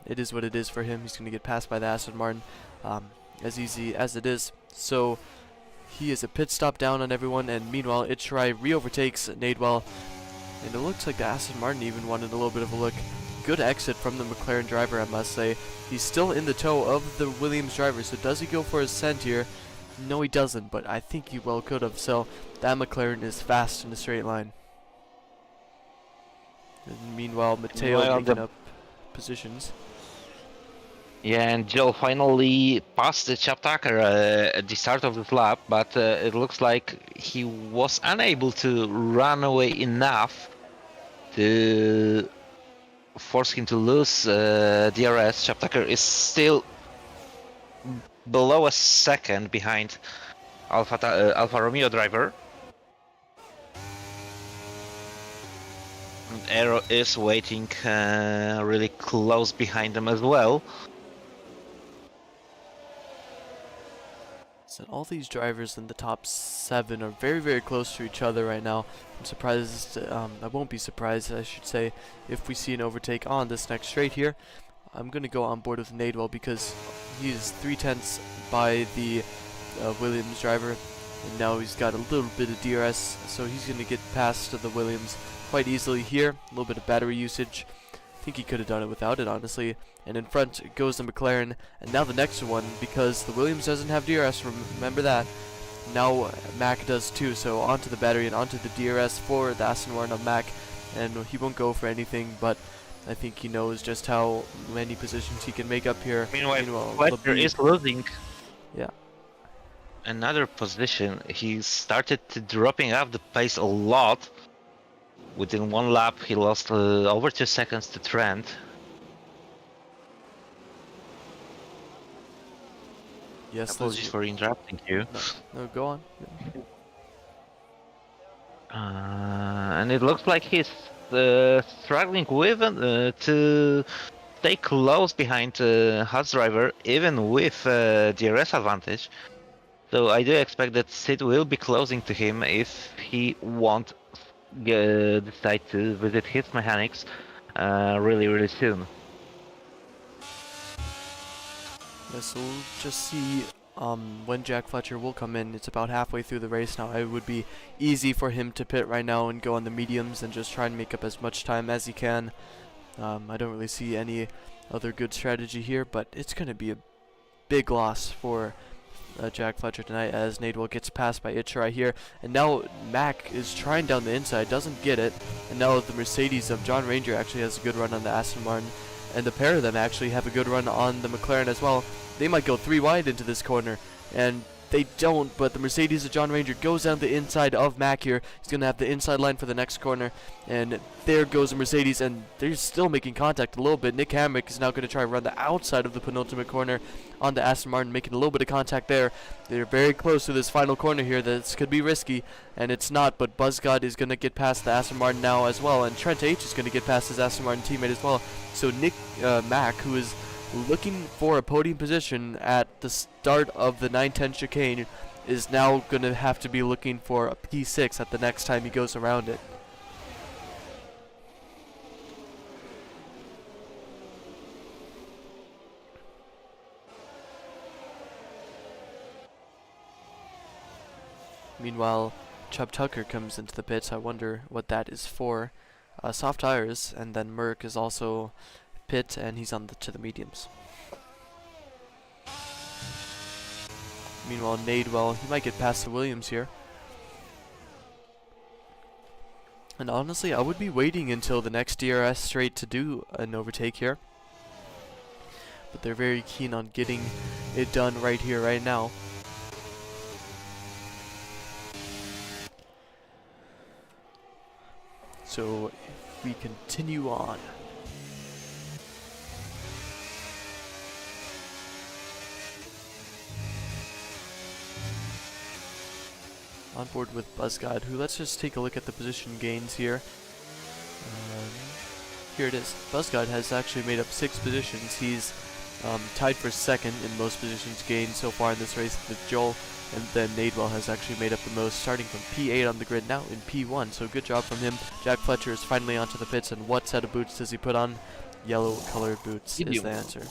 it is what it is for him. He's going to get passed by the Aston Martin as easy as it is. So he is a pit stop down on everyone, and meanwhile, Itchrai re-overtakes Nadewell. And it looks like the Aston Martin even wanted a little bit of a look. Good exit from the McLaren driver, I must say. He's still in the toe of the Williams driver, so does he go for his ascent here? No, he doesn't, but I think he well could have. So that McLaren is fast in a straight line. And meanwhile, Matteo making up positions. Yeah, and Joel finally passed the Chaptaker at the start of this lap, but it looks like he was unable to run away enough to force him to lose DRS. Chaptaker is still below a second behind Alfa Romeo driver. And Aero is waiting really close behind them as well. So all these drivers in the top 7 are very, very close to each other right now. I'm surprised, I won't be surprised, I should say, if we see an overtake on this next straight here. I'm going to go on board with Nadewell because he is 3/10 by the Williams driver, and now he's got a little bit of DRS, so he's going to get past the Williams quite easily here. A little bit of battery usage. I think he could have done it without it, honestly. And in front goes the McLaren, and now the next one, because the Williams doesn't have DRS, remember that. Now Mack does too, so onto the battery and onto the DRS for the Aston Martin of Mack, and he won't go for anything, but I think he knows just how many positions he can make up here. Meanwhile Fletcher is losing. Yeah. Another position. He started dropping off the pace a lot. Within one lap, he lost over 2 seconds to Trent. Yes, apologies for interrupting you. No, go on. And it looks like he's struggling with to stay close behind Haas driver, even with DRS advantage. So I do expect that Sid will be closing to him if he won't decide to visit his mechanics really soon. Yeah, so we'll just see when Jack Fletcher will come in. It's about halfway through the race now. It would be easy for him to pit right now and go on the mediums and just try and make up as much time as he can. I don't really see any other good strategy here, but it's going to be a big loss for Jack Fletcher tonight as Nadewell gets passed by Itchrai here. And now Mack is trying down the inside, doesn't get it. And now the Mercedes of John Ranger actually has a good run on the Aston Martin. And the pair of them actually have a good run on the McLaren as well. They might go 3 wide into this corner, and they don't, but the Mercedes of John Ranger goes down the inside of Mack here. He's going to have the inside line for the next corner, and there goes the Mercedes, and they're still making contact a little bit. Nick Hamrick is now going to try and run the outside of the penultimate corner on the Aston Martin, making a little bit of contact there. They're very close to this final corner here. This could be risky, and it's not, but Buzzgod is going to get past the Aston Martin now as well, and Trent H is going to get past his Aston Martin teammate as well. So Nick Mack, who is looking for a podium position at the start of the 910 chicane, is now going to have to be looking for a P6 at the next time he goes around it. Meanwhile, Chubb Tucker comes into the pits. I wonder what that is for. Soft tires, and then Merck is also pit, and he's on to the mediums. Meanwhile, Nadewell, he might get past the Williams here. And honestly, I would be waiting until the next DRS straight to do an overtake here. But they're very keen on getting it done right here, right now. So, if we continue on. On board with BuzzGuide, who, let's just take a look at the position gains here. Here it is. BuzzGuide has actually made up 6 positions. He's tied for second in most positions gained so far in this race with Joel, and then Nadewell has actually made up the most, starting from P8 on the grid, now in P1, so good job from him. Jack Fletcher is finally onto the pits, and what set of boots does he put on? Yellow colored boots is the answer.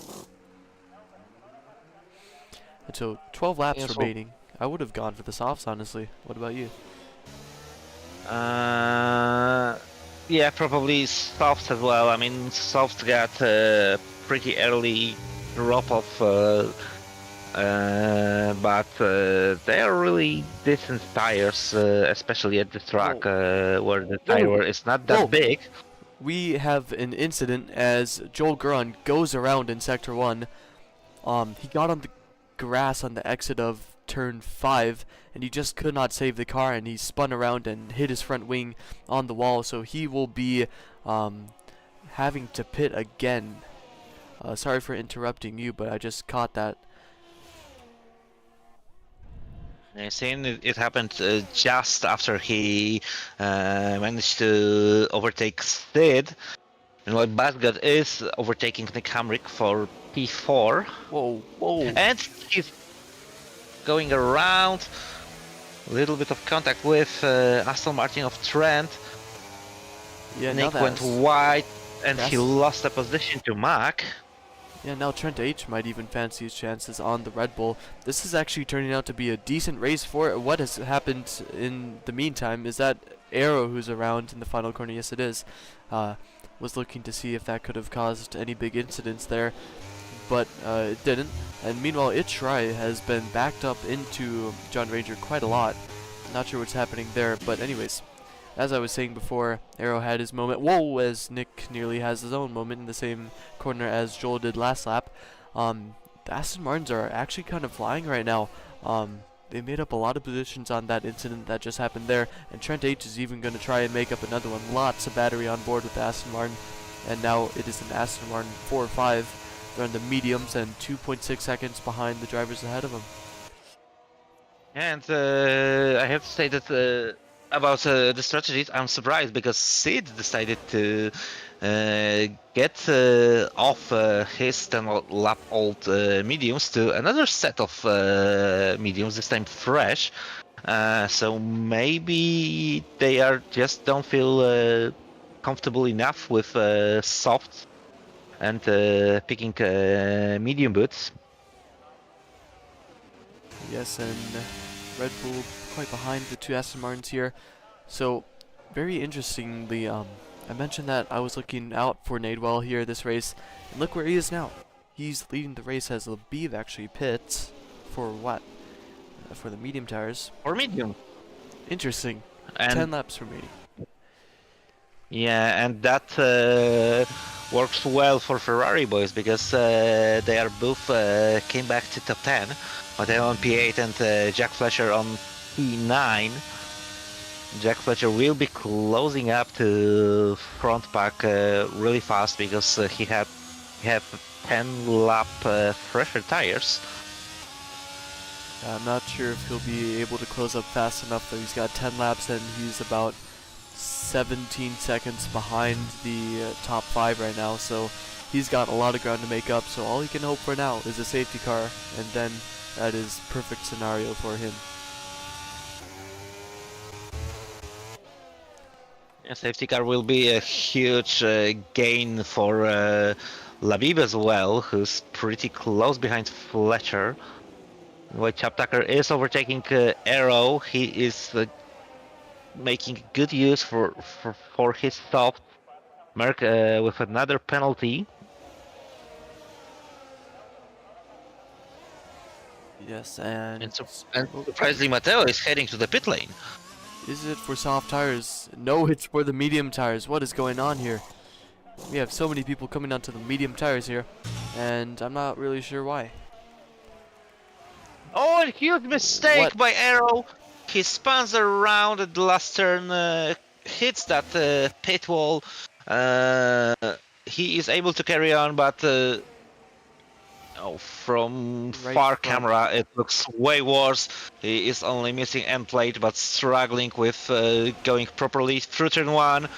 And so 12 laps remaining. I would have gone for the softs, honestly. What about you? Yeah, probably softs as well. I mean, softs got a pretty early drop-off, but they are really decent tires, especially at the track where the tire is not that big. We have an incident as Joel Guron goes around in Sector 1. He got on the grass on the exit of turn 5, and he just could not save the car, and he spun around and hit his front wing on the wall, so he will be having to pit again. Sorry for interrupting you, but I just caught that. Yeah, seeing it happened just after he managed to overtake Sid. And like BuzzGuide is overtaking Nick Hamrick for P4. Whoa, whoa. And he's going around. A little bit of contact with Aston Martin of Trent. Yeah, Nick went wide and he lost the position to Mac. Yeah, now Trent H might even fancy his chances on the Red Bull. This is actually turning out to be a decent race for it. What has happened in the meantime is that Arrow, who's around in the final corner, yes it is, was looking to see if that could have caused any big incidents there, but it didn't. And meanwhile, Itchrai has been backed up into John Ranger quite a lot. Not sure what's happening there, but anyways, as I was saying before, Arrow had his moment. Whoa, as Nick nearly has his own moment in the same corner as Joel did last lap. The Aston Martins are actually kind of flying right now. They made up a lot of positions on that incident that just happened there, and Trent H is even going to try and make up another one. Lots of battery on board with the Aston Martin, and now it is an Aston Martin 4 or 5. They're on the mediums and 2.6 seconds behind the drivers ahead of them. And I have to say that about the strategies, I'm surprised because Sid decided to get off his 10-lap old mediums to another set of mediums, this time fresh. So maybe they are just don't feel comfortable enough with soft and picking medium boots. Yes, and Red Bull quite behind the 2 Aston Martins here. So, very interestingly, I mentioned that I was looking out for Nadewell here this race, and look where he is now. He's leading the race as Labib actually pits for what? For the medium tires. Or medium. Interesting. And 10 laps remaining. Yeah, and that works well for Ferrari boys because they are both came back to top 10, but they're on P8 and Jack Fletcher on P9. Jack Fletcher will be closing up to front pack really fast because he have 10 lap fresher tires. I'm not sure if he'll be able to close up fast enough, though. He's got 10 laps and he's about 17 seconds behind the top 5 right now, so he's got a lot of ground to make up. So all he can hope for now is a safety car, and then that is perfect scenario for him. A safety car will be a huge gain for Labib as well, who's pretty close behind Fletcher. While Chap Tucker is overtaking Arrow, he is making good use for his soft. Merck with another penalty. Yes, and And oh, surprisingly, Mateo is heading to the pit lane. is it for soft tires? No, it's for the medium tires. What is going on here? We have so many people coming onto the medium tires here, and I'm not really sure why. Oh, a huge mistake What? by Arrow. He spans around at the last turn, hits that pit wall. Uh, he is able to carry on, but from Right far front. camera it looks way worse. He is only missing end plate, but struggling with going properly through turn one.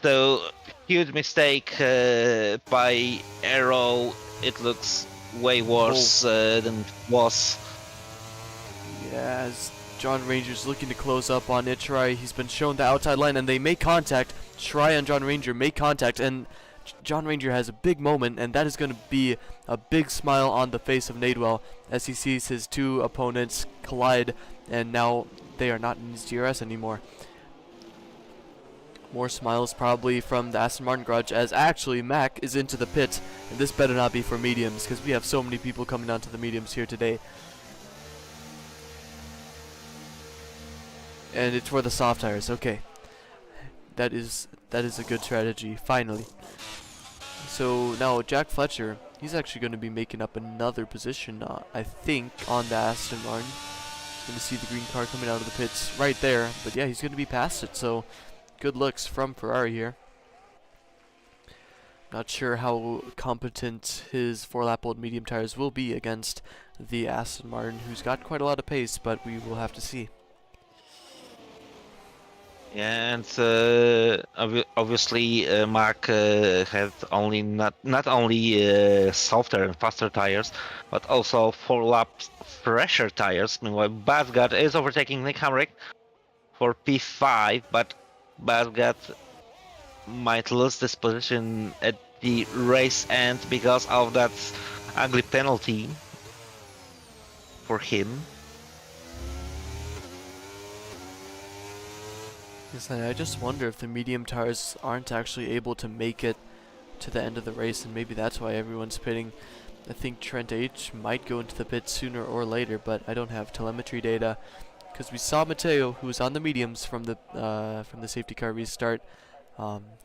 So huge mistake by Arrow. It looks way worse than it was. Yeah, as John Ranger's looking to close up on Itchrai, he's been shown the outside line, and they make contact. Shrai and John Ranger make contact, and John Ranger has a big moment, and that is going to be a big smile on the face of Nadewell as he sees his two opponents collide, and now they are not in his DRS anymore. More smiles probably from the Aston Martin garage, as actually Mac is into the pit, and this better not be for mediums, because we have so many people coming onto the mediums here today. And it's for the soft tires. Okay, that is a good strategy. Finally. So now Jack Fletcher, he's actually going to be making up another position, I think, on the Aston Martin. Going to see the green car coming out of the pits right there, but yeah, he's going to be past it. So good looks from Ferrari here. Not sure how competent his 4-lap-old medium tires will be against the Aston Martin, who's got quite a lot of pace, but we will have to see. And obviously, Mark had only not only softer and faster tires, but also 4 laps fresher tires. Meanwhile, Basgat is overtaking Nick Hamrick for P5, but Basgat might lose this position at the race end because of that ugly penalty for him. Yes, I just wonder if the medium tires aren't actually able to make it to the end of the race, and maybe that's why everyone's pitting. I think Trent H might go into the pit sooner or later, but I don't have telemetry data, because we saw Mateo, who was on the mediums from the safety car restart.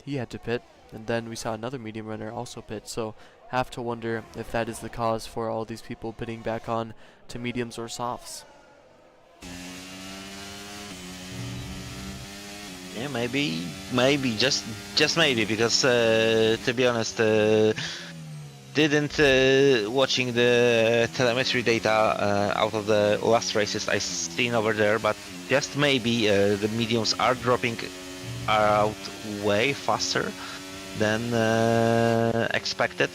He had to pit, and then we saw another medium runner also pit. So have to wonder if that is the cause for all these people pitting back on to mediums or softs. Yeah, maybe, just maybe, because to be honest, didn't watching the telemetry data out of the last races I seen over there, but just maybe the mediums are dropping out way faster than expected.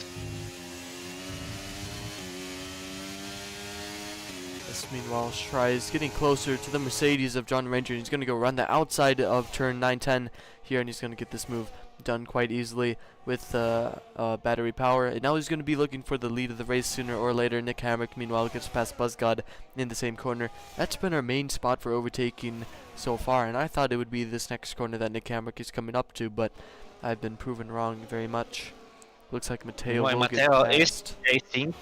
Meanwhile, Shrai is getting closer to the Mercedes of John Ranger. He's going to go run the outside of turn 910 here, and he's going to get this move done quite easily with battery power. And now he's going to be looking for the lead of the race sooner or later. Nick Hamrick, meanwhile, gets past BuzzGod in the same corner. That's been our main spot for overtaking so far, and I thought it would be this next corner that Nick Hamrick is coming up to, but I've been proven wrong very much. Looks like Mateo will get past. Is chasing.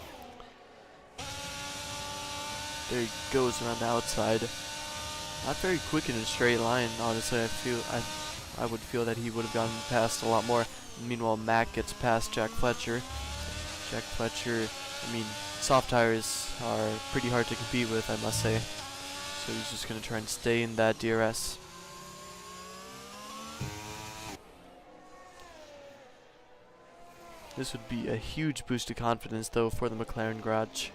There he goes around the outside. Not very quick in a straight line, honestly. I would feel that he would have gotten past a lot more. Meanwhile, Mac gets past Jack Fletcher. Jack Fletcher, I mean, soft tires are pretty hard to compete with, I must say. So he's just going to try and stay in that DRS. This would be a huge boost to confidence, though, for the McLaren garage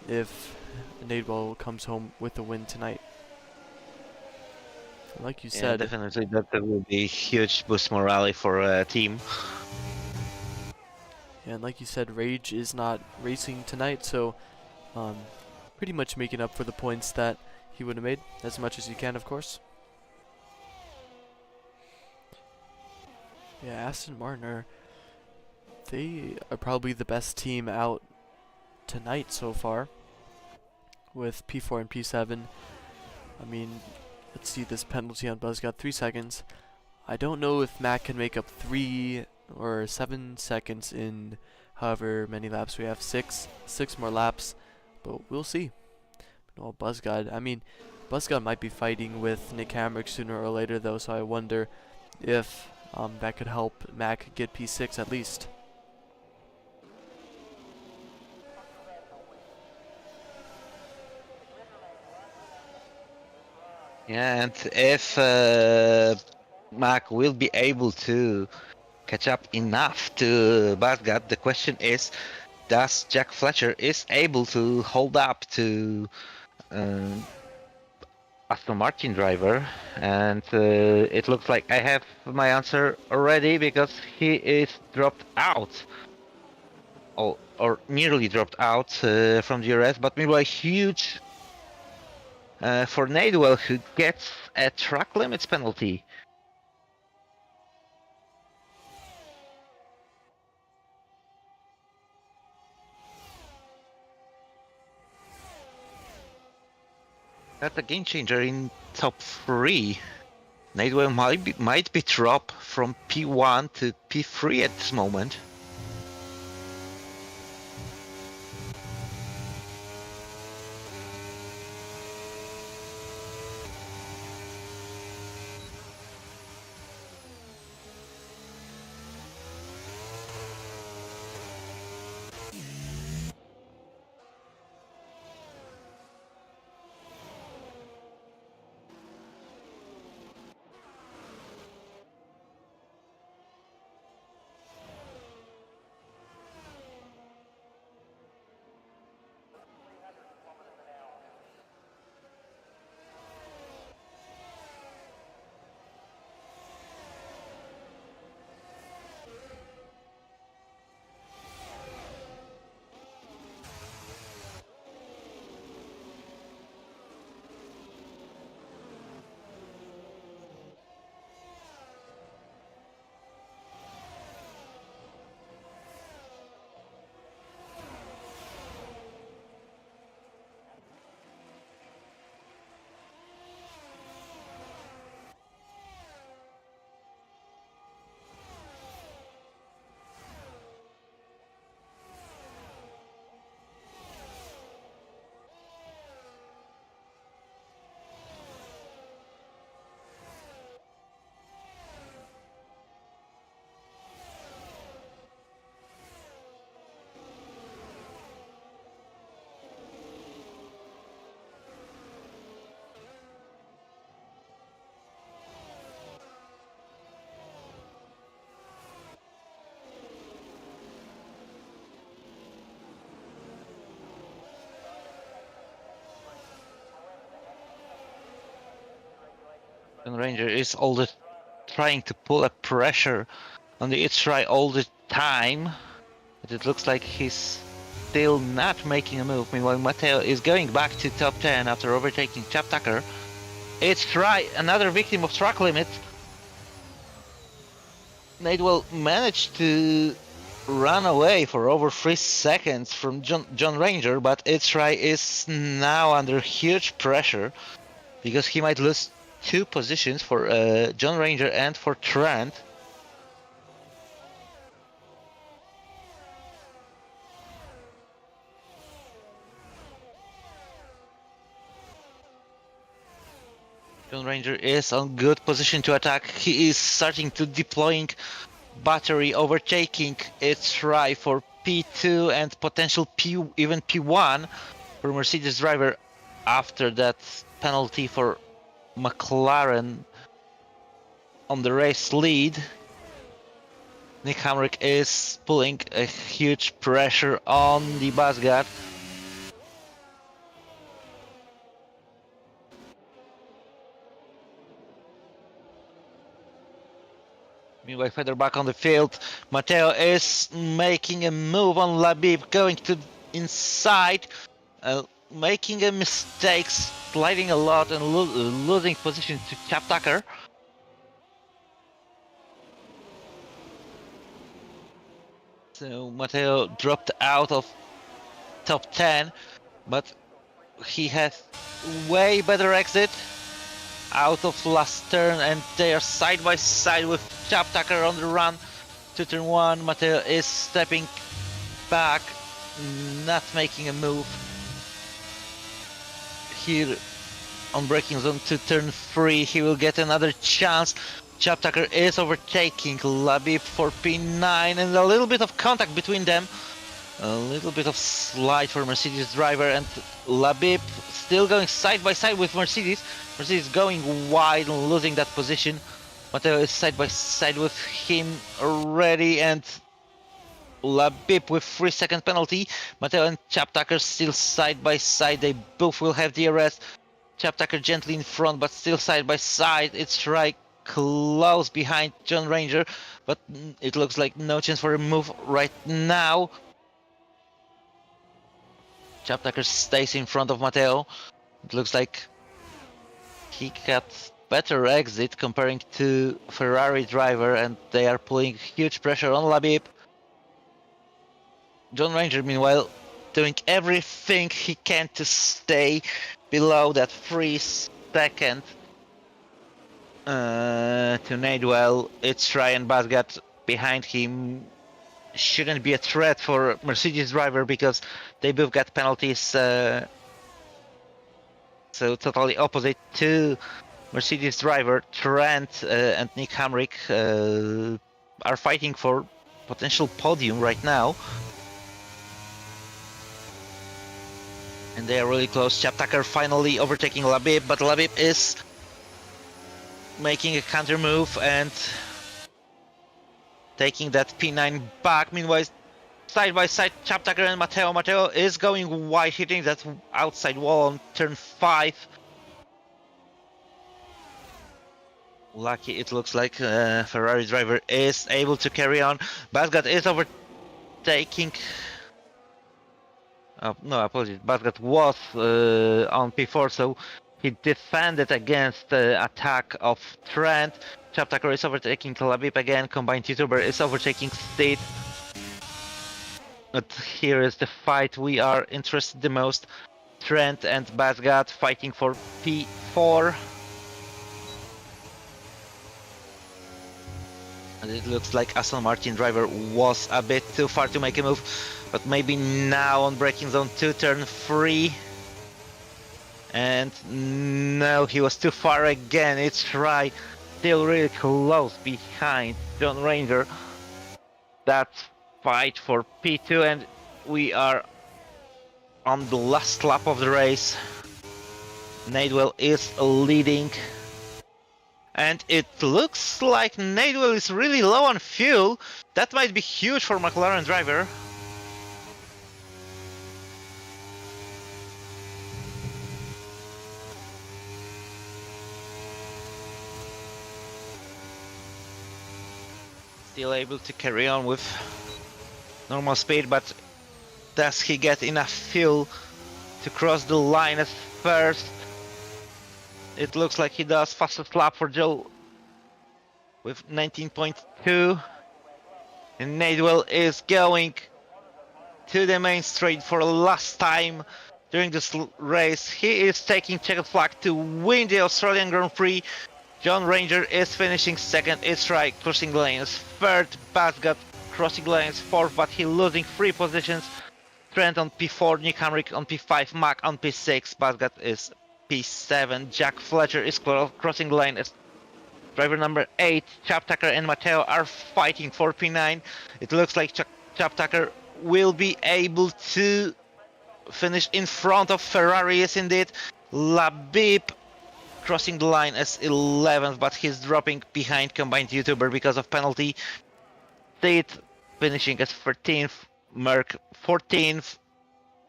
if Nadewell comes home with the win tonight. Like you said, definitely that will be a huge boost morale for a team. And like you said, Rage is not racing tonight, so pretty much making up for the points that he would have made, as much as he can, of course. Yeah, Aston Martin they are probably the best team out tonight so far, with P4 and P7. I mean, let's see this penalty on BuzzGod, 3 seconds. I don't know if Matt can make up 3 or 7 seconds in however many laps we have. Six more laps, but we'll see. No, Buzzgod. I mean, Buzzgod might be fighting with Nick Hamrick sooner or later, though, so I wonder if that could help Mac get P6 at least. Yeah, and if Mac will be able to catch up enough to Buzzgod, the question is, does Jack Fletcher is able to hold up to Aston Martin driver? And it looks like I have my answer already because he is dropped out. Or nearly dropped out from the DRS, but meanwhile huge for Nadewell, who gets a track limits penalty. That's a game changer in top 3. Nadewell might be dropped from P1 to P3 at this moment. And Ranger is all the trying to pull a pressure on the try all the time, but it looks like he's still not making a move. Meanwhile, Mateo is going back to top 10 after overtaking Chap Tucker. It's try another victim of track limit. Nadewell managed to run away for over 3 seconds from John Ranger, but it's try is now under huge pressure because he might lose 2 positions for John Ranger and for Trent. John Ranger is on good position to attack. He is starting to deploying battery, overtaking its try for P2 and potential even P1 for Mercedes driver after that penalty for McLaren on the race lead. Nick Hamrick is pulling a huge pressure on the Buzzgod. Meanwhile, further back on the field, Mateo is making a move on Labib, going to inside, making a mistake, sliding a lot and losing position to Chap Tucker. So Mateo dropped out of top 10, but he has way better exit out of last turn, and they are side by side with Chap Tucker on the run to turn 1. Mateo is stepping back, not making a move. here on braking zone to turn 3. He will get another chance. Chap Tucker is overtaking Labib for P9 and a little bit of contact between them. A little bit of slide for Mercedes driver, and Labib still going side by side with Mercedes. Mercedes going wide and losing that position. Mateo is side by side with him already, and Labib with 3-second penalty. Mateo and Chap Tucker still side by side. They both will have DRS. Chap Tucker gently in front, but still side by side. It's right close behind John Ranger, but it looks like no chance for a move right now. Chap Tucker stays in front of Mateo. It looks like he got better exit comparing to Ferrari driver, and they are putting huge pressure on Labib. John Ranger, meanwhile, doing everything he can to stay below that 3-second to Nadewell. It's Ryan Basgat behind him. Shouldn't be a threat for Mercedes driver because they both got penalties. So totally opposite to Mercedes driver. Trent and Nick Hamrick are fighting for potential podium right now. And they are really close. Chap Tucker finally overtaking Labib, but Labib is making a counter move and taking that P9 back. Meanwhile, side by side, Chap Tucker and Mateo. Mateo is going wide, hitting that outside wall on turn 5. Lucky it looks like Ferrari driver is able to carry on. Basgat is overtaking. No, apologies. Basgat was on P4, so he defended against the attack of Trent. Chap Tucker is overtaking Labib again. Combined YouTuber is overtaking Steed. But here is the fight we are interested the most. Trent and Basgat fighting for P4. And it looks like Aston Martin driver was a bit too far to make a move, but maybe now on braking zone 2, turn 3. And no, he was too far again. It's right, still really close behind John Ranger. That's fight for P2, and we are on the last lap of the race. Nadewell is leading. And it looks like Nadewell is really low on fuel. That might be huge for McLaren driver. Still able to carry on with normal speed, but does he get enough fuel to cross the line at first? It looks like he does. Fastest lap for Joe with 19.2. And Nadewell is going to the main straight for the last time during this race. He is taking checkered flag to win the Australian Grand Prix. John Ranger is finishing second. It's right, crossing lanes third. Basgat crossing lanes fourth, but he losing 3 positions. Trent on P4, Nick Hamrick on P5, Mac on P6, Basgat is P7. Jack Fletcher is crossing lane as driver number 8. Chap Tucker and Mateo are fighting for P9. It looks like Chap Tucker will be able to finish in front of Ferrari, yes indeed. Labib crossing the line as 11th, but he's dropping behind combined YouTuber because of penalty. Steed finishing as 13th, Merck 14th.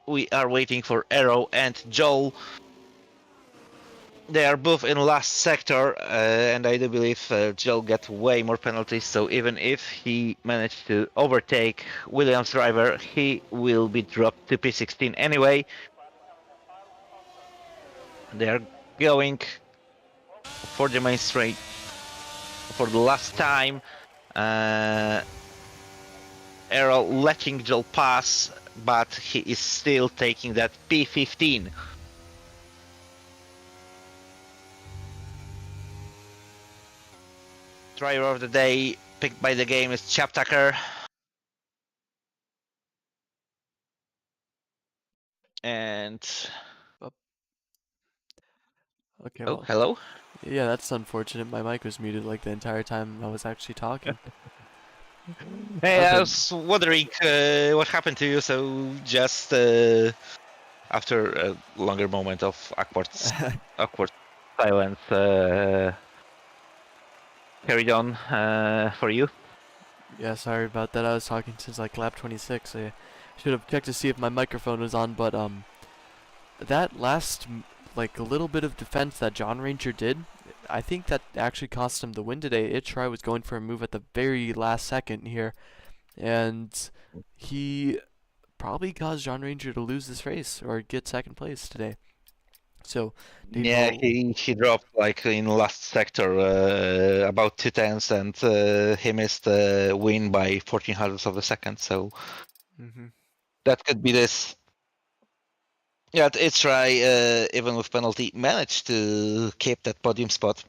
We are waiting for Arrow and Joel. They are both in last sector, and I do believe Joel got way more penalties, so even if he managed to overtake Williams driver, he will be dropped to P16 anyway. They are going for the main straight for the last time. Arrow letting Joel pass, but he is still taking that P15. Driver of the day picked by the game is Chap Tucker. And Okay, Oh, well, hello. yeah, that's unfortunate. My mic was muted like the entire time I was actually talking. Hey, I've I been was wondering what happened to you. So just after a longer moment of awkward silence, carried on for you. Yeah, sorry about that. I was talking since like lap 26. I should have checked to see if my microphone was on, but that last like a little bit of defense that John Ranger did, I think that actually cost him the win today. Itchry was going for a move at the very last second here, and he probably caused John Ranger to lose this race or get second place today. So Nate Yeah, will. he dropped like in last sector about 2 tenths, and he missed win by 14 hundredths of a second. So Mhm. that could be this. Yeah, it's right. Even with penalty, managed to keep that podium spot.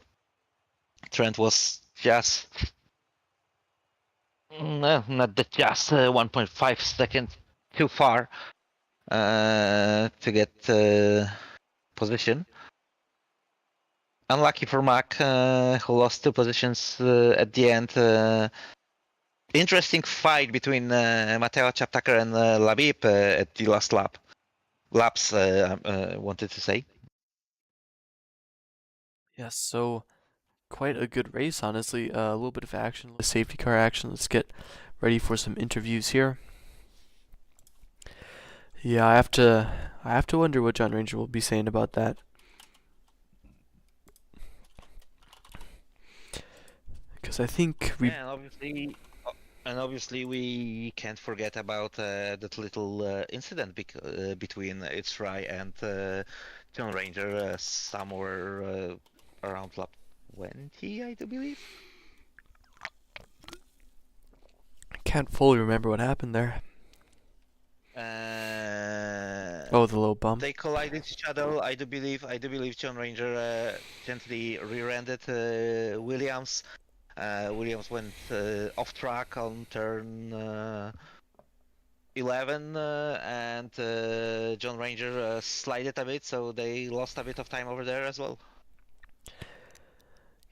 Trent was just no, not that just 1.5 seconds too far to get position. Unlucky for Mac, who lost 2 positions at the end. Interesting fight between Mateo Chaptaker and Labib at the last lap. Laps, wanted to say. Yes, so quite a good race, honestly. A little bit of action, safety car action. Let's get ready for some interviews here. Yeah, I have to wonder what John Ranger will be saying about that, because I think we. Yeah, and obviously we can't forget about that little incident between It's Right and John Ranger somewhere around lap 20, I do believe. Can't fully remember what happened there. Oh, the little bump. They collided each other. I do believe John Ranger gently rear-ended Williams. Williams went off track on turn 11, and John Ranger slided a bit, so they lost a bit of time over there as well.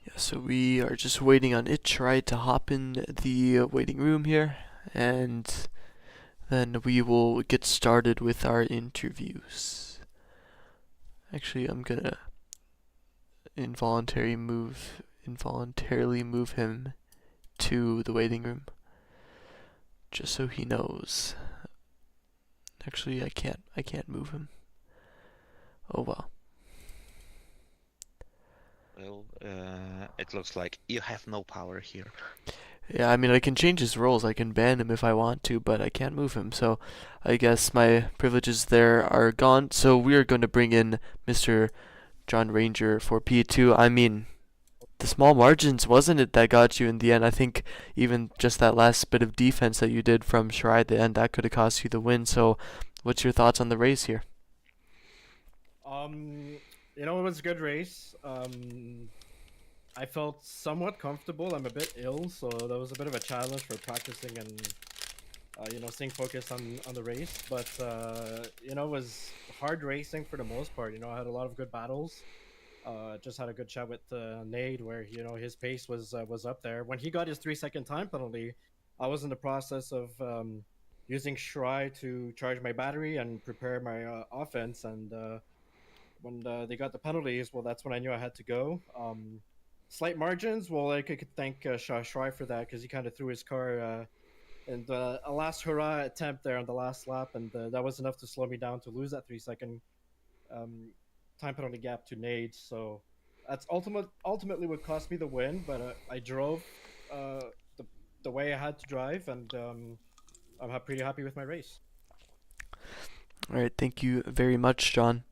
Yeah, so we are just waiting on Itchry to hop in the waiting room here, and then we will get started with our interviews. Actually, I'm gonna involuntarily move him to the waiting room, just so he knows. Actually, I can't move him. Oh well. Well, it looks like you have no power here. Yeah, I mean, I can change his roles. I can ban him if I want to, but I can't move him. So I guess my privileges there are gone. So we are going to bring in Mr. John Ranger for P2. I mean, the small margins, wasn't it, that got you in the end? I think even just that last bit of defense that you did from Shirai at the end, that could have cost you the win. So what's your thoughts on the race here? You know, it was a good race. I felt somewhat comfortable. I'm a bit ill, so that was a bit of a challenge for practicing and you know, staying focused on the race. But you know, it was hard racing for the most part. You know, I had a lot of good battles. Just had a good chat with Nade, where you know his pace was up there. When he got his 3 second time penalty, I was in the process of using Shry to charge my battery and prepare my offense. And when they got the penalties, well, that's when I knew I had to go. Slight margins. Well, I could thank Shry for that because he kind of threw his car and a last hurrah attempt there on the last lap, and that was enough to slow me down to lose that 3 second um, time penalty gap to Nade. So that's ultimately what cost me the win. But I drove uh, the the way I had to drive, and I'm pretty happy with my race. All right, thank you very much, John.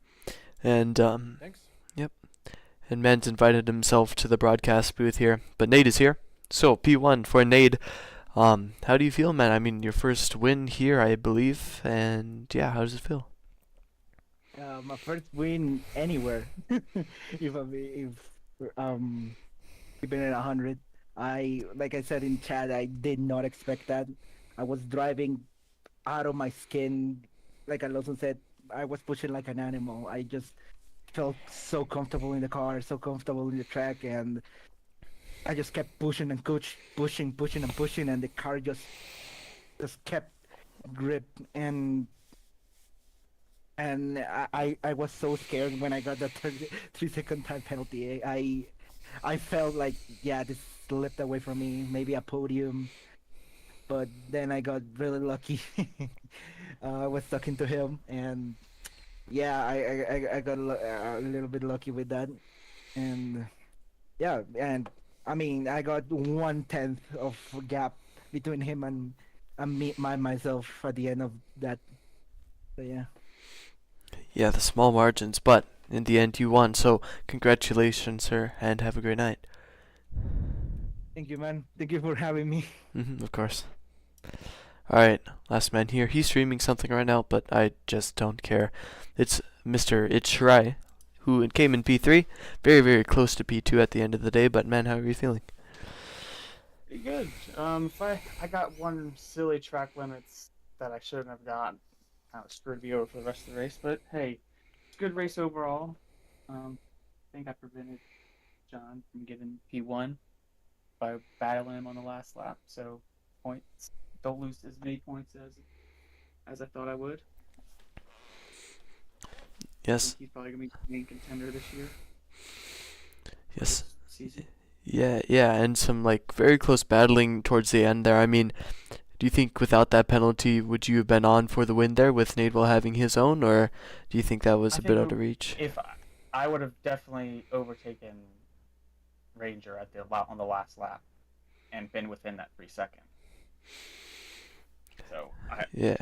And Thanks. yep. And Men's invited himself to the broadcast booth here, but Nate is here. So P1 for Nate. How do you feel, man? I mean, your first win here, I believe, and yeah, how does it feel? My first win anywhere. If keeping it 100, I like I said in chat, I did not expect that. I was driving out of my skin. Like Alonso said, I was pushing like an animal. I just felt so comfortable in the car, so comfortable in the track, and I just kept pushing and pushing and pushing, and the car just kept grip, and I was so scared when I got the 3 second time penalty. I felt like, yeah, this slipped away from me, maybe a podium, but then I got really lucky. I was talking to him, and yeah, I got a little bit lucky with that, and yeah, and I mean, I got 1/10 of gap between him and myself at the end of that. So yeah. Yeah, the small margins, but in the end you won. So congratulations, sir, and have a great night. Thank you, man. Thank you for having me. Of course. Alright, last man here. He's streaming something right now, but I just don't care. It's Mr. Shirai, who came in P3. Very, very close to P2 at the end of the day, but man, how are you feeling? Pretty good. If I got one silly track limits that I shouldn't have gotten, kind of screwed me over for the rest of the race. But hey, it's a good race overall. I think I prevented John from getting P1 by battling him on the last lap. So points, don't lose as many points as I thought I would. I Yes. think he's probably gonna be the main contender this year. Yes. This season. Yeah, and some like very close battling towards the end there. I mean, do you think without that penalty, would you have been on for the win there with Nadewell having his own, or do you think that was I a think bit it out of reach? If I would have definitely overtaken Ranger on the last lap and been within that 3 seconds. So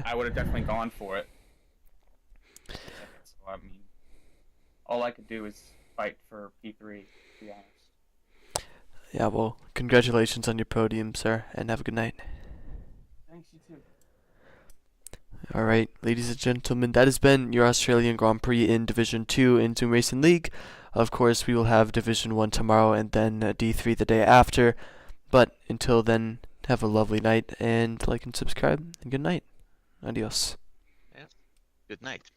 I would have definitely gone for it. So I mean, all I could do is fight for P3, to be honest. Yeah, well, congratulations on your podium, sir, and have a good night. Thanks, you too. Alright, ladies and gentlemen, that has been your Australian Grand Prix in Division 2 in Zoom Racing League. Of course, we will have Division 1 tomorrow and then D3 the day after. But until then, have a lovely night and like and subscribe, and good night. Adios. Yeah. Good night.